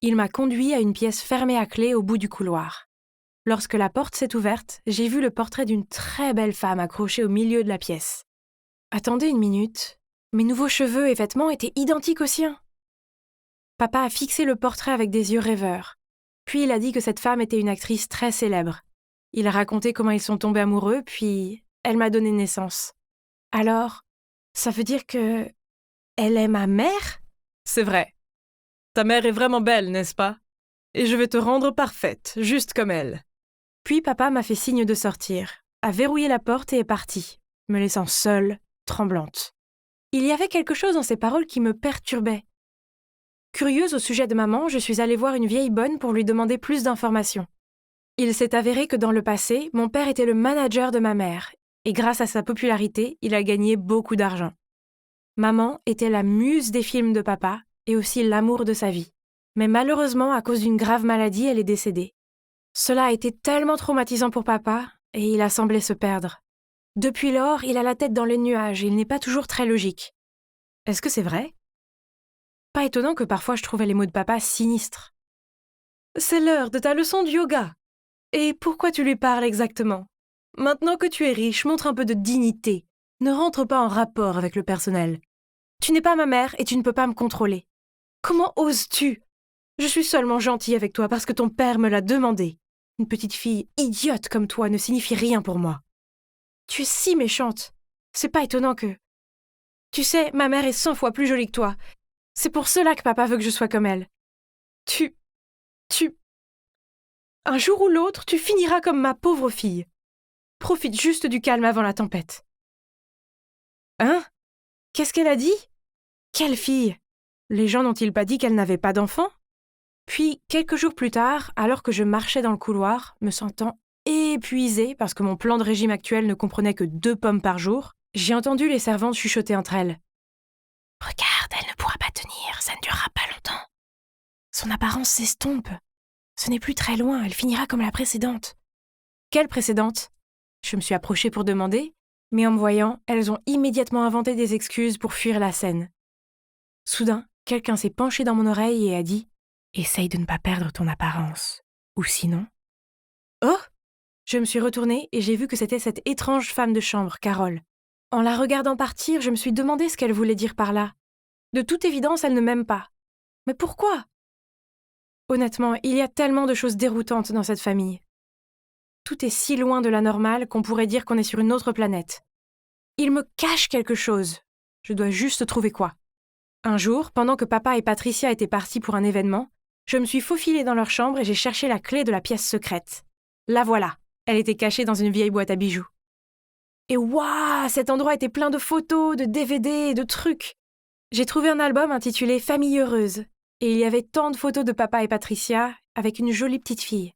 [SPEAKER 4] Il m'a conduit à une pièce fermée à clé au bout du couloir. Lorsque la porte s'est ouverte, j'ai vu le portrait d'une très belle femme accrochée au milieu de la pièce. Attendez une minute, mes nouveaux cheveux et vêtements étaient identiques aux siens. Papa a fixé le portrait avec des yeux rêveurs. Puis il a dit que cette femme était une actrice très célèbre. Il a raconté comment ils sont tombés amoureux, puis elle m'a donné naissance. Alors, ça veut dire que... elle est ma mère? C'est vrai. Ta mère est vraiment belle, n'est-ce pas? Et je vais te rendre parfaite, juste comme elle. Puis papa m'a fait signe de sortir, a verrouillé la porte et est parti, me laissant seule, tremblante. Il y avait quelque chose dans ses paroles qui me perturbait. Curieuse au sujet de maman, je suis allée voir une vieille bonne pour lui demander plus d'informations. Il s'est avéré que dans le passé, mon père était le manager de ma mère, et grâce à sa popularité, il a gagné beaucoup d'argent. Maman était la muse des films de papa et aussi l'amour de sa vie. Mais malheureusement, à cause d'une grave maladie, elle est décédée. Cela a été tellement traumatisant pour papa, et il a semblé se perdre. Depuis lors, il a la tête dans les nuages et il n'est pas toujours très logique. Est-ce que c'est vrai? Pas étonnant que parfois je trouvais les mots de papa sinistres. C'est l'heure de ta leçon de yoga. Et pourquoi tu lui parles exactement? Maintenant que tu es riche, montre un peu de dignité. Ne rentre pas en rapport avec le personnel. Tu n'es pas ma mère et tu ne peux pas me contrôler. Comment oses-tu? Je suis seulement gentille avec toi parce que ton père me l'a demandé. Une petite fille idiote comme toi ne signifie rien pour moi. Tu es si méchante. C'est pas étonnant que... Tu sais, ma mère est 100 fois plus jolie que toi. C'est pour cela que papa veut que je sois comme elle. Tu... Un jour ou l'autre, tu finiras comme ma pauvre fille. Profite juste du calme avant la tempête. Hein? Qu'est-ce qu'elle a dit? Quelle fille? Les gens n'ont-ils pas dit qu'elle n'avait pas d'enfant? Puis, quelques jours plus tard, alors que je marchais dans le couloir, me sentant épuisée parce que mon plan de régime actuel ne comprenait que 2 pommes par jour, j'ai entendu les servantes chuchoter entre elles. « Regarde, elle ne pourra pas tenir, ça ne durera pas longtemps. Son apparence s'estompe. Ce n'est plus très loin, elle finira comme la précédente. » Quelle précédente? Je me suis approchée pour demander, mais en me voyant, elles ont immédiatement inventé des excuses pour fuir la scène. Soudain, quelqu'un s'est penché dans mon oreille et a dit « Essaye de ne pas perdre ton apparence, ou sinon... » Oh! Je me suis retournée et j'ai vu que c'était cette étrange femme de chambre, Carole. En la regardant partir, je me suis demandé ce qu'elle voulait dire par là. De toute évidence, elle ne m'aime pas. Mais pourquoi? Honnêtement, il y a tellement de choses déroutantes dans cette famille. Tout est si loin de la normale qu'on pourrait dire qu'on est sur une autre planète. Il me cache quelque chose. Je dois juste trouver quoi. Un jour, pendant que papa et Patricia étaient partis pour un événement, je me suis faufilée dans leur chambre et j'ai cherché la clé de la pièce secrète. La voilà. Elle était cachée dans une vieille boîte à bijoux. Et waouh, cet endroit était plein de photos, de DVD et de trucs. J'ai trouvé un album intitulé « Famille heureuse » et il y avait tant de photos de papa et Patricia avec une jolie petite fille.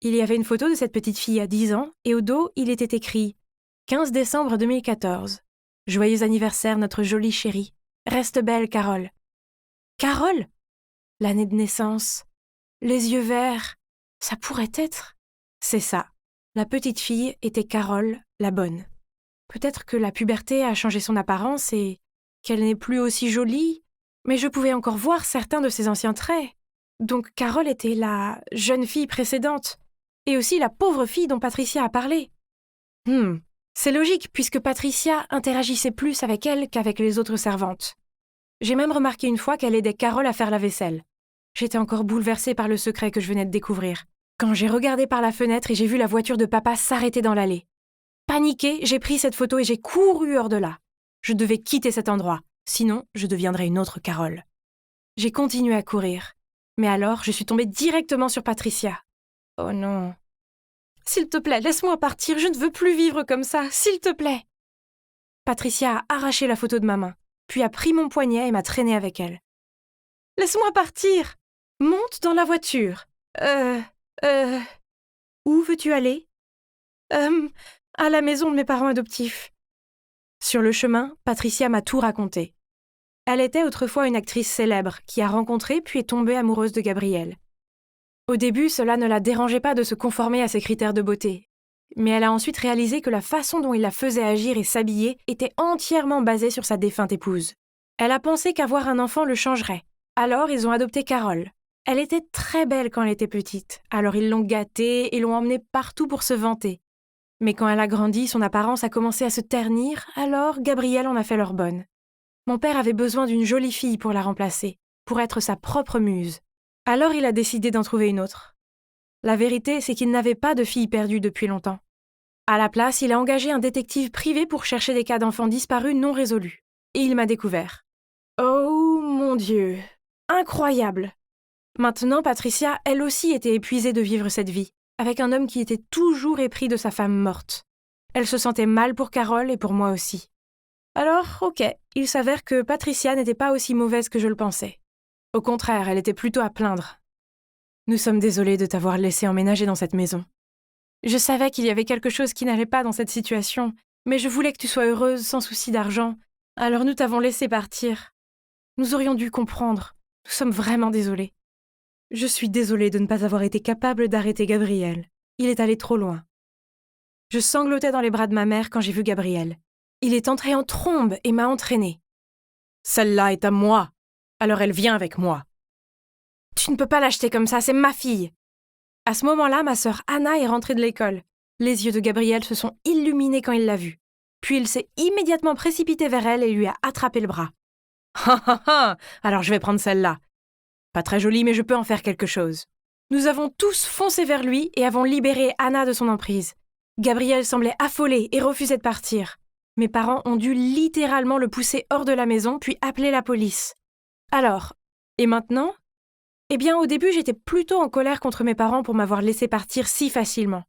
[SPEAKER 4] Il y avait une photo de cette petite fille à 10 ans et au dos, il était écrit « 15 décembre 2014. Joyeux anniversaire notre jolie chérie. Reste belle, Carole. » Carole? L'année de naissance. Les yeux verts. Ça pourrait être... C'est ça. La petite fille était Carole, la bonne. Peut-être que la puberté a changé son apparence et qu'elle n'est plus aussi jolie, mais je pouvais encore voir certains de ses anciens traits. Donc Carole était la jeune fille précédente, et aussi la pauvre fille dont Patricia a parlé. C'est logique, puisque Patricia interagissait plus avec elle qu'avec les autres servantes. J'ai même remarqué une fois qu'elle aidait Carole à faire la vaisselle. J'étais encore bouleversée par le secret que je venais de découvrir. Quand j'ai regardé par la fenêtre et j'ai vu la voiture de papa s'arrêter dans l'allée. Paniquée, j'ai pris cette photo et j'ai couru hors de là. Je devais quitter cet endroit, sinon je deviendrais une autre Carole. J'ai continué à courir, mais alors je suis tombée directement sur Patricia. Oh non. S'il te plaît, laisse-moi partir, je ne veux plus vivre comme ça, s'il te plaît. Patricia a arraché la photo de ma main, puis a pris mon poignet et m'a traînée avec elle. Laisse-moi partir. Monte dans la voiture. Euh... Euh... Où veux-tu aller ? À la maison de mes parents adoptifs. Sur le chemin, Patricia m'a tout raconté. Elle était autrefois une actrice célèbre qui a rencontré puis est tombée amoureuse de Gabriel. Au début, cela ne la dérangeait pas de se conformer à ses critères de beauté. Mais elle a ensuite réalisé que la façon dont il la faisait agir et s'habiller était entièrement basée sur sa défunte épouse. Elle a pensé qu'avoir un enfant le changerait. Alors, ils ont adopté Carole. Elle était très belle quand elle était petite, alors ils l'ont gâtée et l'ont emmenée partout pour se vanter. Mais quand elle a grandi, son apparence a commencé à se ternir, alors Gabriel en a fait leur bonne. Mon père avait besoin d'une jolie fille pour la remplacer, pour être sa propre muse. Alors il a décidé d'en trouver une autre. La vérité, c'est qu'il n'avait pas de fille perdue depuis longtemps. À la place, il a engagé un détective privé pour chercher des cas d'enfants disparus non résolus. Et il m'a découvert. Oh mon Dieu! Incroyable! Maintenant, Patricia, elle aussi, était épuisée de vivre cette vie, avec un homme qui était toujours épris de sa femme morte. Elle se sentait mal pour Carole et pour moi aussi. Alors, ok, il s'avère que Patricia n'était pas aussi mauvaise que je le pensais. Au contraire, elle était plutôt à plaindre. Nous sommes désolés de t'avoir laissé emménager dans cette maison. Je savais qu'il y avait quelque chose qui n'allait pas dans cette situation, mais je voulais que tu sois heureuse sans souci d'argent, alors nous t'avons laissé partir. Nous aurions dû comprendre. Nous sommes vraiment désolés. Je suis désolée de ne pas avoir été capable d'arrêter Gabriel. Il est allé trop loin. Je sanglotais dans les bras de ma mère quand j'ai vu Gabriel. Il est entré en trombe et m'a entraînée. Celle-là est à moi, alors elle vient avec moi. Tu ne peux pas l'acheter comme ça, c'est ma fille. À ce moment-là, ma sœur Anna est rentrée de l'école. Les yeux de Gabriel se sont illuminés quand il l'a vue. Puis il s'est immédiatement précipité vers elle et lui a attrapé le bras. Ha ha ha, alors je vais prendre celle-là. Pas très jolie, mais je peux en faire quelque chose. Nous avons tous foncé vers lui et avons libéré Anna de son emprise. Gabriel semblait affolé et refusait de partir. Mes parents ont dû littéralement le pousser hors de la maison puis appeler la police. Alors, et maintenant ? Eh bien, au début, j'étais plutôt en colère contre mes parents pour m'avoir laissé partir si facilement.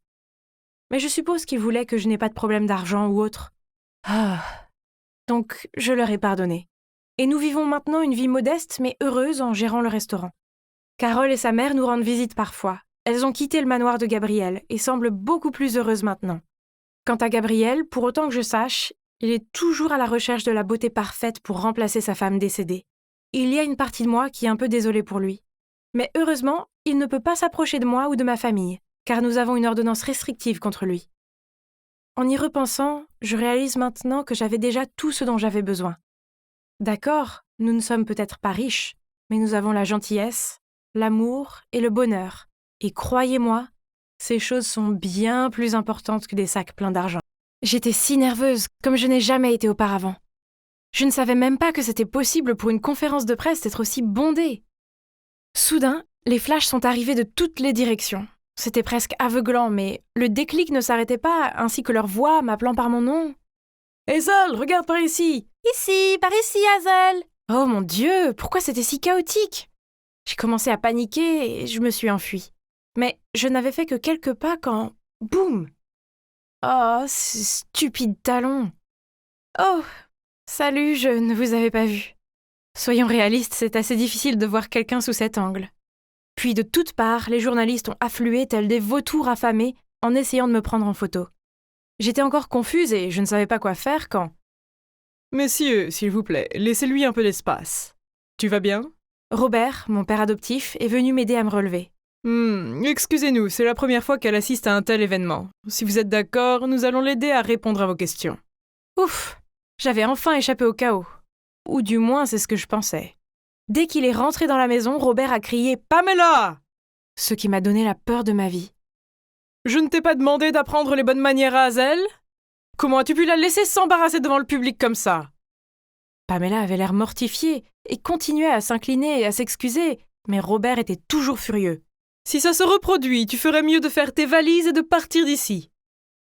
[SPEAKER 4] Mais je suppose qu'ils voulaient que je n'ai pas de problème d'argent ou autre. Donc, je leur ai pardonné. Et nous vivons maintenant une vie modeste mais heureuse en gérant le restaurant. Carole et sa mère nous rendent visite parfois. Elles ont quitté le manoir de Gabriel et semblent beaucoup plus heureuses maintenant. Quant à Gabriel, pour autant que je sache, il est toujours à la recherche de la beauté parfaite pour remplacer sa femme décédée. Il y a une partie de moi qui est un peu désolée pour lui. Mais heureusement, il ne peut pas s'approcher de moi ou de ma famille, car nous avons une ordonnance restrictive contre lui. En y repensant, je réalise maintenant que j'avais déjà tout ce dont j'avais besoin. D'accord, nous ne sommes peut-être pas riches, mais nous avons la gentillesse, l'amour et le bonheur. Et croyez-moi, ces choses sont bien plus importantes que des sacs pleins d'argent. J'étais si nerveuse, comme je n'ai jamais été auparavant. Je ne savais même pas que c'était possible pour une conférence de presse d'être aussi bondée. Soudain, les flashs sont arrivés de toutes les directions. C'était presque aveuglant, mais le déclic ne s'arrêtait pas, ainsi que leur voix m'appelant par mon nom. « Hazel, regarde par ici !»« Ici, par ici, Hazel !» Oh mon Dieu, pourquoi c'était si chaotique ? J'ai commencé à paniquer et je me suis enfuie. Mais je n'avais fait que quelques pas quand... Boum ! Oh, ce stupide talon. Oh, salut, je ne vous avais pas vu. Soyons réalistes, c'est assez difficile de voir quelqu'un sous cet angle. Puis de toutes parts, les journalistes ont afflué tels des vautours affamés en essayant de me prendre en photo. J'étais encore confuse et je ne savais pas quoi faire quand... « Messieurs, s'il vous plaît, laissez-lui un peu d'espace. Tu vas bien ?» Robert, mon père adoptif, est venu m'aider à me relever. Excusez-nous, c'est la première fois qu'elle assiste à un tel événement. Si vous êtes d'accord, nous allons l'aider à répondre à vos questions. Ouf, j'avais enfin échappé au chaos. Ou du moins, c'est ce que je pensais. Dès qu'il est rentré dans la maison, Robert a crié « Pamela !» Ce qui m'a donné la peur de ma vie. « Je ne t'ai pas demandé d'apprendre les bonnes manières à Hazel ? Comment as-tu pu la laisser s'embarrasser devant le public comme ça ?» Pamela avait l'air mortifiée et continuait à s'incliner et à s'excuser, mais Robert était toujours furieux. « Si ça se reproduit, tu ferais mieux de faire tes valises et de partir d'ici. »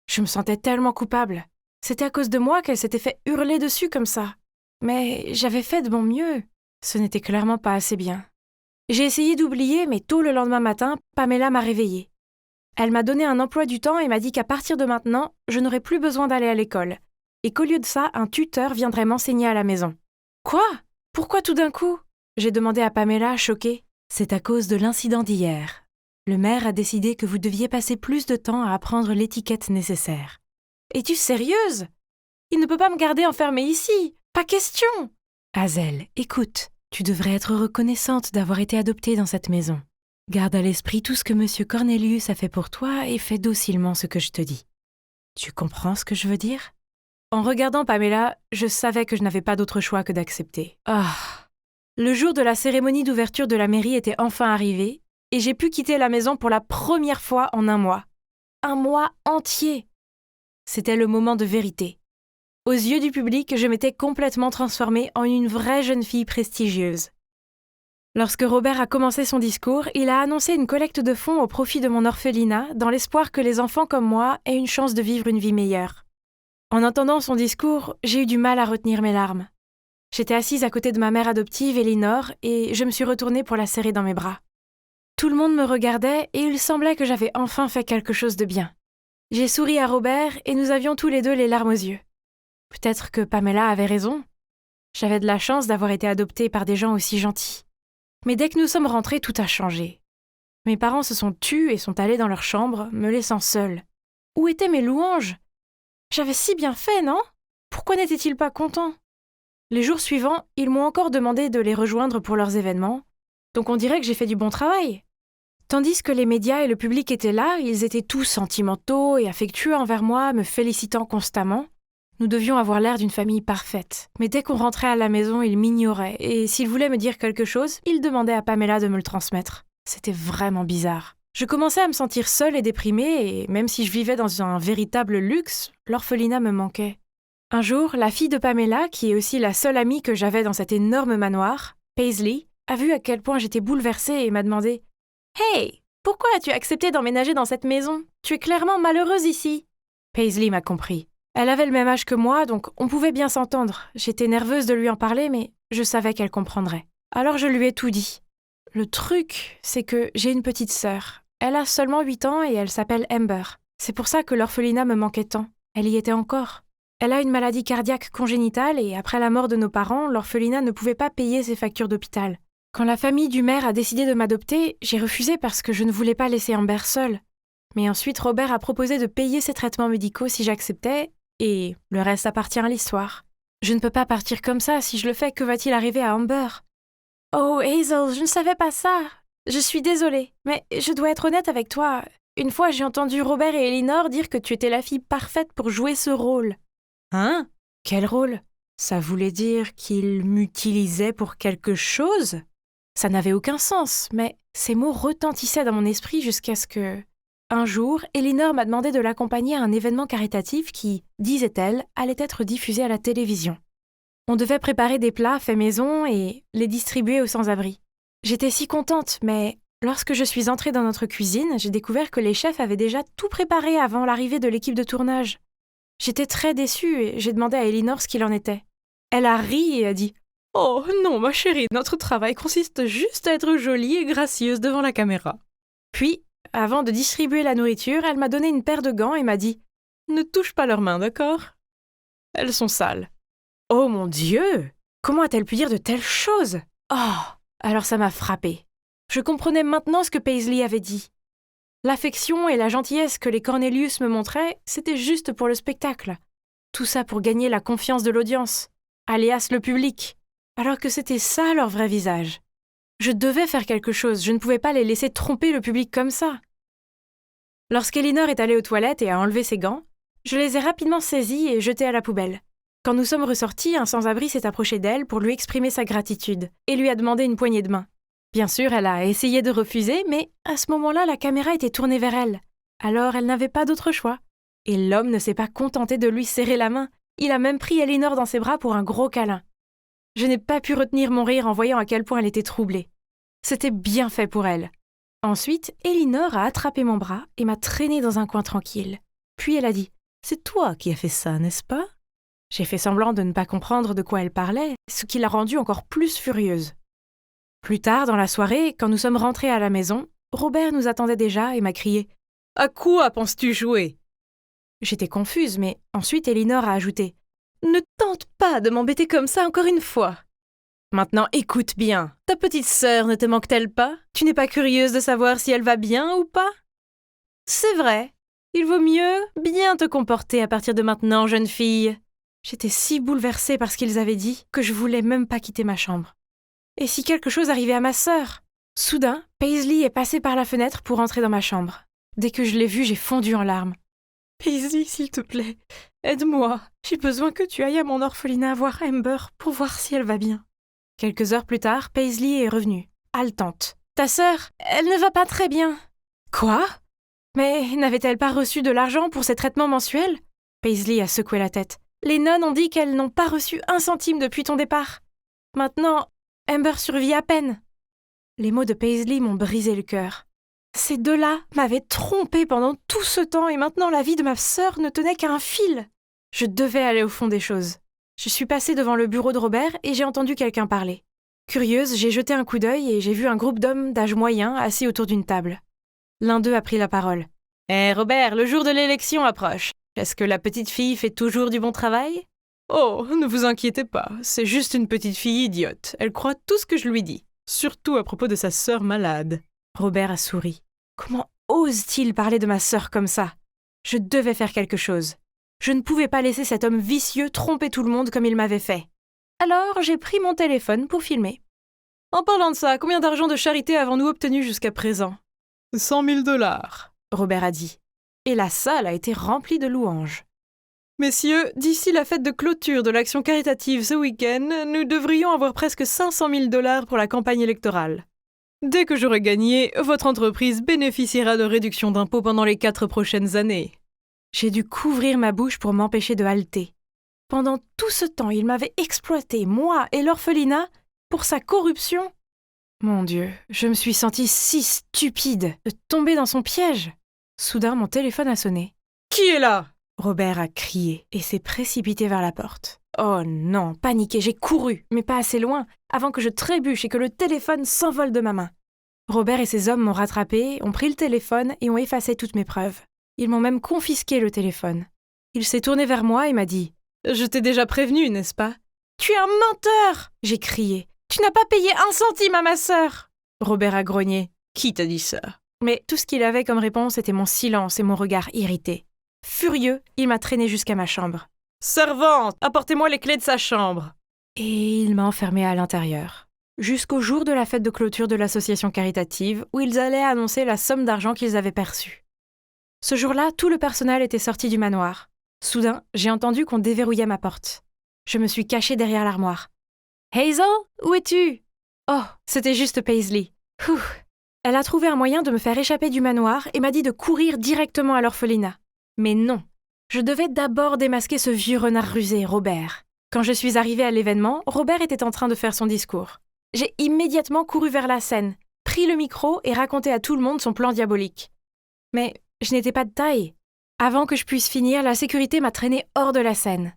[SPEAKER 4] Je me sentais tellement coupable. C'était à cause de moi qu'elle s'était fait hurler dessus comme ça. Mais j'avais fait de mon mieux. Ce n'était clairement pas assez bien. J'ai essayé d'oublier, mais tôt le lendemain matin, Pamela m'a réveillée. Elle m'a donné un emploi du temps et m'a dit qu'à partir de maintenant, je n'aurais plus besoin d'aller à l'école. Et qu'au lieu de ça, un tuteur viendrait m'enseigner à la maison. Quoi ? Pourquoi tout d'un coup ? J'ai demandé à Pamela, choquée. C'est à cause de l'incident d'hier. Le maire a décidé que vous deviez passer plus de temps à apprendre l'étiquette nécessaire. Es-tu sérieuse? Il ne peut pas me garder enfermée ici. Pas question. Hazel, écoute, tu devrais être reconnaissante d'avoir été adoptée dans cette maison. Garde à l'esprit tout ce que M. Cornelius a fait pour toi et fais docilement ce que je te dis. Tu comprends ce que je veux dire? En regardant Pamela, je savais que je n'avais pas d'autre choix que d'accepter. Le jour de la cérémonie d'ouverture de la mairie était enfin arrivé et j'ai pu quitter la maison pour la première fois en 1 mois. 1 mois entier! C'était le moment de vérité. Aux yeux du public, je m'étais complètement transformée en une vraie jeune fille prestigieuse. Lorsque Robert a commencé son discours, il a annoncé une collecte de fonds au profit de mon orphelinat dans l'espoir que les enfants comme moi aient une chance de vivre une vie meilleure. En entendant son discours, j'ai eu du mal à retenir mes larmes. J'étais assise à côté de ma mère adoptive, Elinor, et je me suis retournée pour la serrer dans mes bras. Tout le monde me regardait et il semblait que j'avais enfin fait quelque chose de bien. J'ai souri à Robert et nous avions tous les deux les larmes aux yeux. Peut-être que Pamela avait raison. J'avais de la chance d'avoir été adoptée par des gens aussi gentils. Mais dès que nous sommes rentrés, tout a changé. Mes parents se sont tus et sont allés dans leur chambre, me laissant seule. Où étaient mes louanges? J'avais si bien fait, non? Pourquoi n'étaient-ils pas contents? Les jours suivants, ils m'ont encore demandé de les rejoindre pour leurs événements, donc on dirait que j'ai fait du bon travail. Tandis que les médias et le public étaient là, ils étaient tous sentimentaux et affectueux envers moi, me félicitant constamment. Nous devions avoir l'air d'une famille parfaite. Mais dès qu'on rentrait à la maison, ils m'ignoraient, et s'ils voulaient me dire quelque chose, ils demandaient à Pamela de me le transmettre. C'était vraiment bizarre. Je commençais à me sentir seule et déprimée, et même si je vivais dans un véritable luxe, l'orphelinat me manquait. Un jour, la fille de Pamela, qui est aussi la seule amie que j'avais dans cet énorme manoir, Paisley, a vu à quel point j'étais bouleversée et m'a demandé « Hey, pourquoi as-tu accepté d'emménager dans cette maison? Tu es clairement malheureuse ici. » Paisley m'a compris. Elle avait le même âge que moi, donc on pouvait bien s'entendre. J'étais nerveuse de lui en parler, mais je savais qu'elle comprendrait. Alors je lui ai tout dit. Le truc, c'est que j'ai une petite sœur. Elle a seulement 8 ans et elle s'appelle Amber. C'est pour ça que l'orphelinat me manquait tant. Elle y était encore. Elle a une maladie cardiaque congénitale et après la mort de nos parents, l'orphelinat ne pouvait pas payer ses factures d'hôpital. Quand la famille du maire a décidé de m'adopter, j'ai refusé parce que je ne voulais pas laisser Amber seule. Mais ensuite, Robert a proposé de payer ses traitements médicaux si j'acceptais, et le reste appartient à l'histoire. Je ne peux pas partir comme ça. Si je le fais, que va-t-il arriver à Amber? Oh, Hazel, je ne savais pas ça. Je suis désolée, mais je dois être honnête avec toi. Une fois, j'ai entendu Robert et Elinor dire que tu étais la fille parfaite pour jouer ce rôle. Hein? Quel rôle? Ça voulait dire qu'il m'utilisait pour quelque chose? Ça n'avait aucun sens, mais ces mots retentissaient dans mon esprit jusqu'à ce que... Un jour, Elinor m'a demandé de l'accompagner à un événement caritatif qui, disait-elle, allait être diffusé à la télévision. On devait préparer des plats faits maison et les distribuer aux sans-abri. J'étais si contente, mais lorsque je suis entrée dans notre cuisine, j'ai découvert que les chefs avaient déjà tout préparé avant l'arrivée de l'équipe de tournage. J'étais très déçue et j'ai demandé à Elinor ce qu'il en était. Elle a ri et a dit « Oh non, ma chérie, notre travail consiste juste à être jolie et gracieuse devant la caméra. » Puis, avant de distribuer la nourriture, elle m'a donné une paire de gants et m'a dit « Ne touche pas leurs mains, d'accord? Elles sont sales. » Oh mon Dieu! Comment a-t-elle pu dire de telles choses? Oh! Alors ça m'a frappée. Je comprenais maintenant ce que Paisley avait dit. L'affection et la gentillesse que les Cornelius me montraient, c'était juste pour le spectacle. Tout ça pour gagner la confiance de l'audience, alias le public, alors que c'était ça leur vrai visage. Je devais faire quelque chose, je ne pouvais pas les laisser tromper le public comme ça. Lorsqu'Elinor est allée aux toilettes et a enlevé ses gants, je les ai rapidement saisis et jetés à la poubelle. Quand nous sommes ressortis, un sans-abri s'est approché d'elle pour lui exprimer sa gratitude et lui a demandé une poignée de main. Bien sûr, elle a essayé de refuser, mais à ce moment-là, la caméra était tournée vers elle. Alors, elle n'avait pas d'autre choix. Et l'homme ne s'est pas contenté de lui serrer la main. Il a même pris Elinor dans ses bras pour un gros câlin. Je n'ai pas pu retenir mon rire en voyant à quel point elle était troublée. C'était bien fait pour elle. Ensuite, Elinor a attrapé mon bras et m'a traînée dans un coin tranquille. Puis elle a dit « C'est toi qui as fait ça, n'est-ce pas ?» J'ai fait semblant de ne pas comprendre de quoi elle parlait, ce qui l'a rendue encore plus furieuse. Plus tard, dans la soirée, quand nous sommes rentrés à la maison, Robert nous attendait déjà et m'a crié « À quoi penses-tu jouer ?» J'étais confuse, mais ensuite Elinor a ajouté « Ne tente pas de m'embêter comme ça encore une fois !» Maintenant, écoute bien. Ta petite sœur ne te manque-t-elle pas? Tu n'es pas curieuse de savoir si elle va bien ou pas? C'est vrai. Il vaut mieux bien te comporter à partir de maintenant, jeune fille. J'étais si bouleversée par ce qu'ils avaient dit que je voulais même pas quitter ma chambre. Et si quelque chose arrivait à ma sœur? Soudain, Paisley est passée par la fenêtre pour entrer dans ma chambre. Dès que je l'ai vue, j'ai fondu en larmes. Paisley, s'il te plaît, aide-moi. J'ai besoin que tu ailles à mon orphelinat voir Amber pour voir si elle va bien. Quelques heures plus tard, Paisley est revenue, haletante. Ta sœur, elle ne va pas très bien. Quoi? Mais n'avait-elle pas reçu de l'argent pour ses traitements mensuels? Paisley a secoué la tête. Les nonnes ont dit qu'elles n'ont pas reçu un centime depuis ton départ. Maintenant, Amber survit à peine. Les mots de Paisley m'ont brisé le cœur. Ces deux-là m'avaient trompée pendant tout ce temps et maintenant la vie de ma sœur ne tenait qu'à un fil. Je devais aller au fond des choses. Je suis passée devant le bureau de Robert et j'ai entendu quelqu'un parler. Curieuse, j'ai jeté un coup d'œil et j'ai vu un groupe d'hommes d'âge moyen assis autour d'une table. L'un d'eux a pris la parole. « Hé Robert, le jour de l'élection approche. Est-ce que la petite fille fait toujours du bon travail ?»« Oh, ne vous inquiétez pas, c'est juste une petite fille idiote. Elle croit tout ce que je lui dis, surtout à propos de sa sœur malade. » Robert a souri. Comment ose-t-il parler de ma sœur comme ça? Je devais faire quelque chose. Je ne pouvais pas laisser cet homme vicieux tromper tout le monde comme il m'avait fait. Alors, j'ai pris mon téléphone pour filmer. En parlant de ça, combien d'argent de charité avons-nous obtenu jusqu'à présent? 100 000 $, Robert a dit. Et la salle a été remplie de louanges. Messieurs, d'ici la fête de clôture de l'action caritative ce week-end, nous devrions avoir presque 500 000 $ pour la campagne électorale. Dès que j'aurai gagné, votre entreprise bénéficiera de réductions d'impôts pendant les 4 prochaines années. J'ai dû couvrir ma bouche pour m'empêcher de halter. Pendant tout ce temps, il m'avait exploité, moi et l'orphelinat, pour sa corruption. Mon Dieu, je me suis sentie si stupide de tomber dans son piège. Soudain, mon téléphone a sonné. « Qui est là ?» Robert a crié et s'est précipité vers la porte. Oh non, paniqué, j'ai couru, mais pas assez loin, avant que je trébuche et que le téléphone s'envole de ma main. Robert et ses hommes m'ont rattrapé, ont pris le téléphone et ont effacé toutes mes preuves. Ils m'ont même confisqué le téléphone. Il s'est tourné vers moi et m'a dit « Je t'ai déjà prévenu, n'est-ce pas ?»« Tu es un menteur !» j'ai crié. « Tu n'as pas payé un centime à ma sœur !» Robert a grogné. « Qui t'a dit ça ?» Mais tout ce qu'il avait comme réponse était mon silence et mon regard irrité. Furieux, il m'a traîné jusqu'à ma chambre. « Servante, apportez-moi les clés de sa chambre !» Et il m'a enfermée à l'intérieur. Jusqu'au jour de la fête de clôture de l'association caritative, où ils allaient annoncer la somme d'argent qu'ils avaient perçue. Ce jour-là, tout le personnel était sorti du manoir. Soudain, j'ai entendu qu'on déverrouillait ma porte. Je me suis cachée derrière l'armoire. « Hazel, où es-tu » Oh, c'était juste Paisley. Elle a trouvé un moyen de me faire échapper du manoir et m'a dit de courir directement à l'orphelinat. Mais non, je devais d'abord démasquer ce vieux renard rusé, Robert. Quand je suis arrivée à l'événement, Robert était en train de faire son discours. J'ai immédiatement couru vers la scène, pris le micro et raconté à tout le monde son plan diabolique. Mais je n'étais pas de taille. Avant que je puisse finir, la sécurité m'a traînée hors de la scène.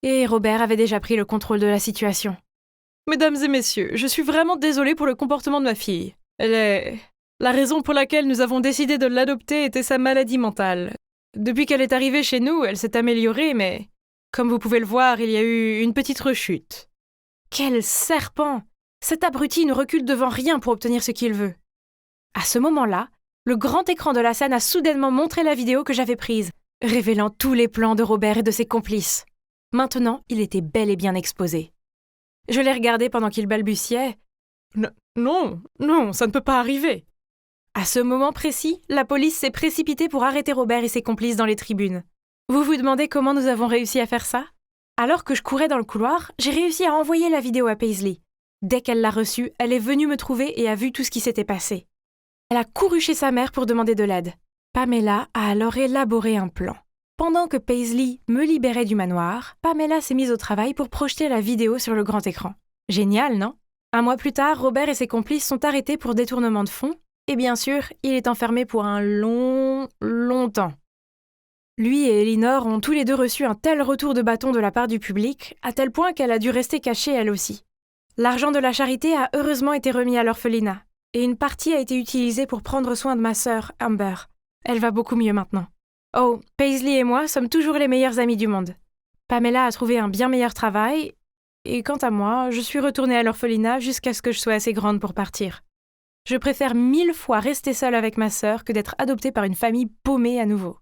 [SPEAKER 4] Et Robert avait déjà pris le contrôle de la situation. « Mesdames et messieurs, je suis vraiment désolée pour le comportement de ma fille. La raison pour laquelle nous avons décidé de l'adopter était sa maladie mentale. Depuis qu'elle est arrivée chez nous, elle s'est améliorée, mais comme vous pouvez le voir, il y a eu une petite rechute. » Quel serpent! Cet abruti ne recule devant rien pour obtenir ce qu'il veut. À ce moment-là, le grand écran de la scène a soudainement montré la vidéo que j'avais prise, révélant tous les plans de Robert et de ses complices. Maintenant, il était bel et bien exposé. Je l'ai regardé pendant qu'il balbutiait. « Non, ça ne peut pas arriver !» À ce moment précis, la police s'est précipitée pour arrêter Robert et ses complices dans les tribunes. Vous vous demandez comment nous avons réussi à faire ça? Alors que je courais dans le couloir, j'ai réussi à envoyer la vidéo à Paisley. Dès qu'elle l'a reçue, elle est venue me trouver et a vu tout ce qui s'était passé. Elle a couru chez sa mère pour demander de l'aide. Pamela a alors élaboré un plan. Pendant que Paisley me libérait du manoir, Pamela s'est mise au travail pour projeter la vidéo sur le grand écran. Génial, non? 1 mois plus tard, Robert et ses complices sont arrêtés pour détournement de fonds, et bien sûr, il est enfermé pour un longtemps. Lui et Elinor ont tous les deux reçu un tel retour de bâton de la part du public, à tel point qu'elle a dû rester cachée elle aussi. L'argent de la charité a heureusement été remis à l'orphelinat, et une partie a été utilisée pour prendre soin de ma sœur, Amber. Elle va beaucoup mieux maintenant. Oh, Paisley et moi sommes toujours les meilleurs amis du monde. Pamela a trouvé un bien meilleur travail, Et quant à moi, je suis retournée à l'orphelinat jusqu'à ce que je sois assez grande pour partir. Je préfère 1000 fois rester seule avec ma sœur que d'être adoptée par une famille paumée à nouveau.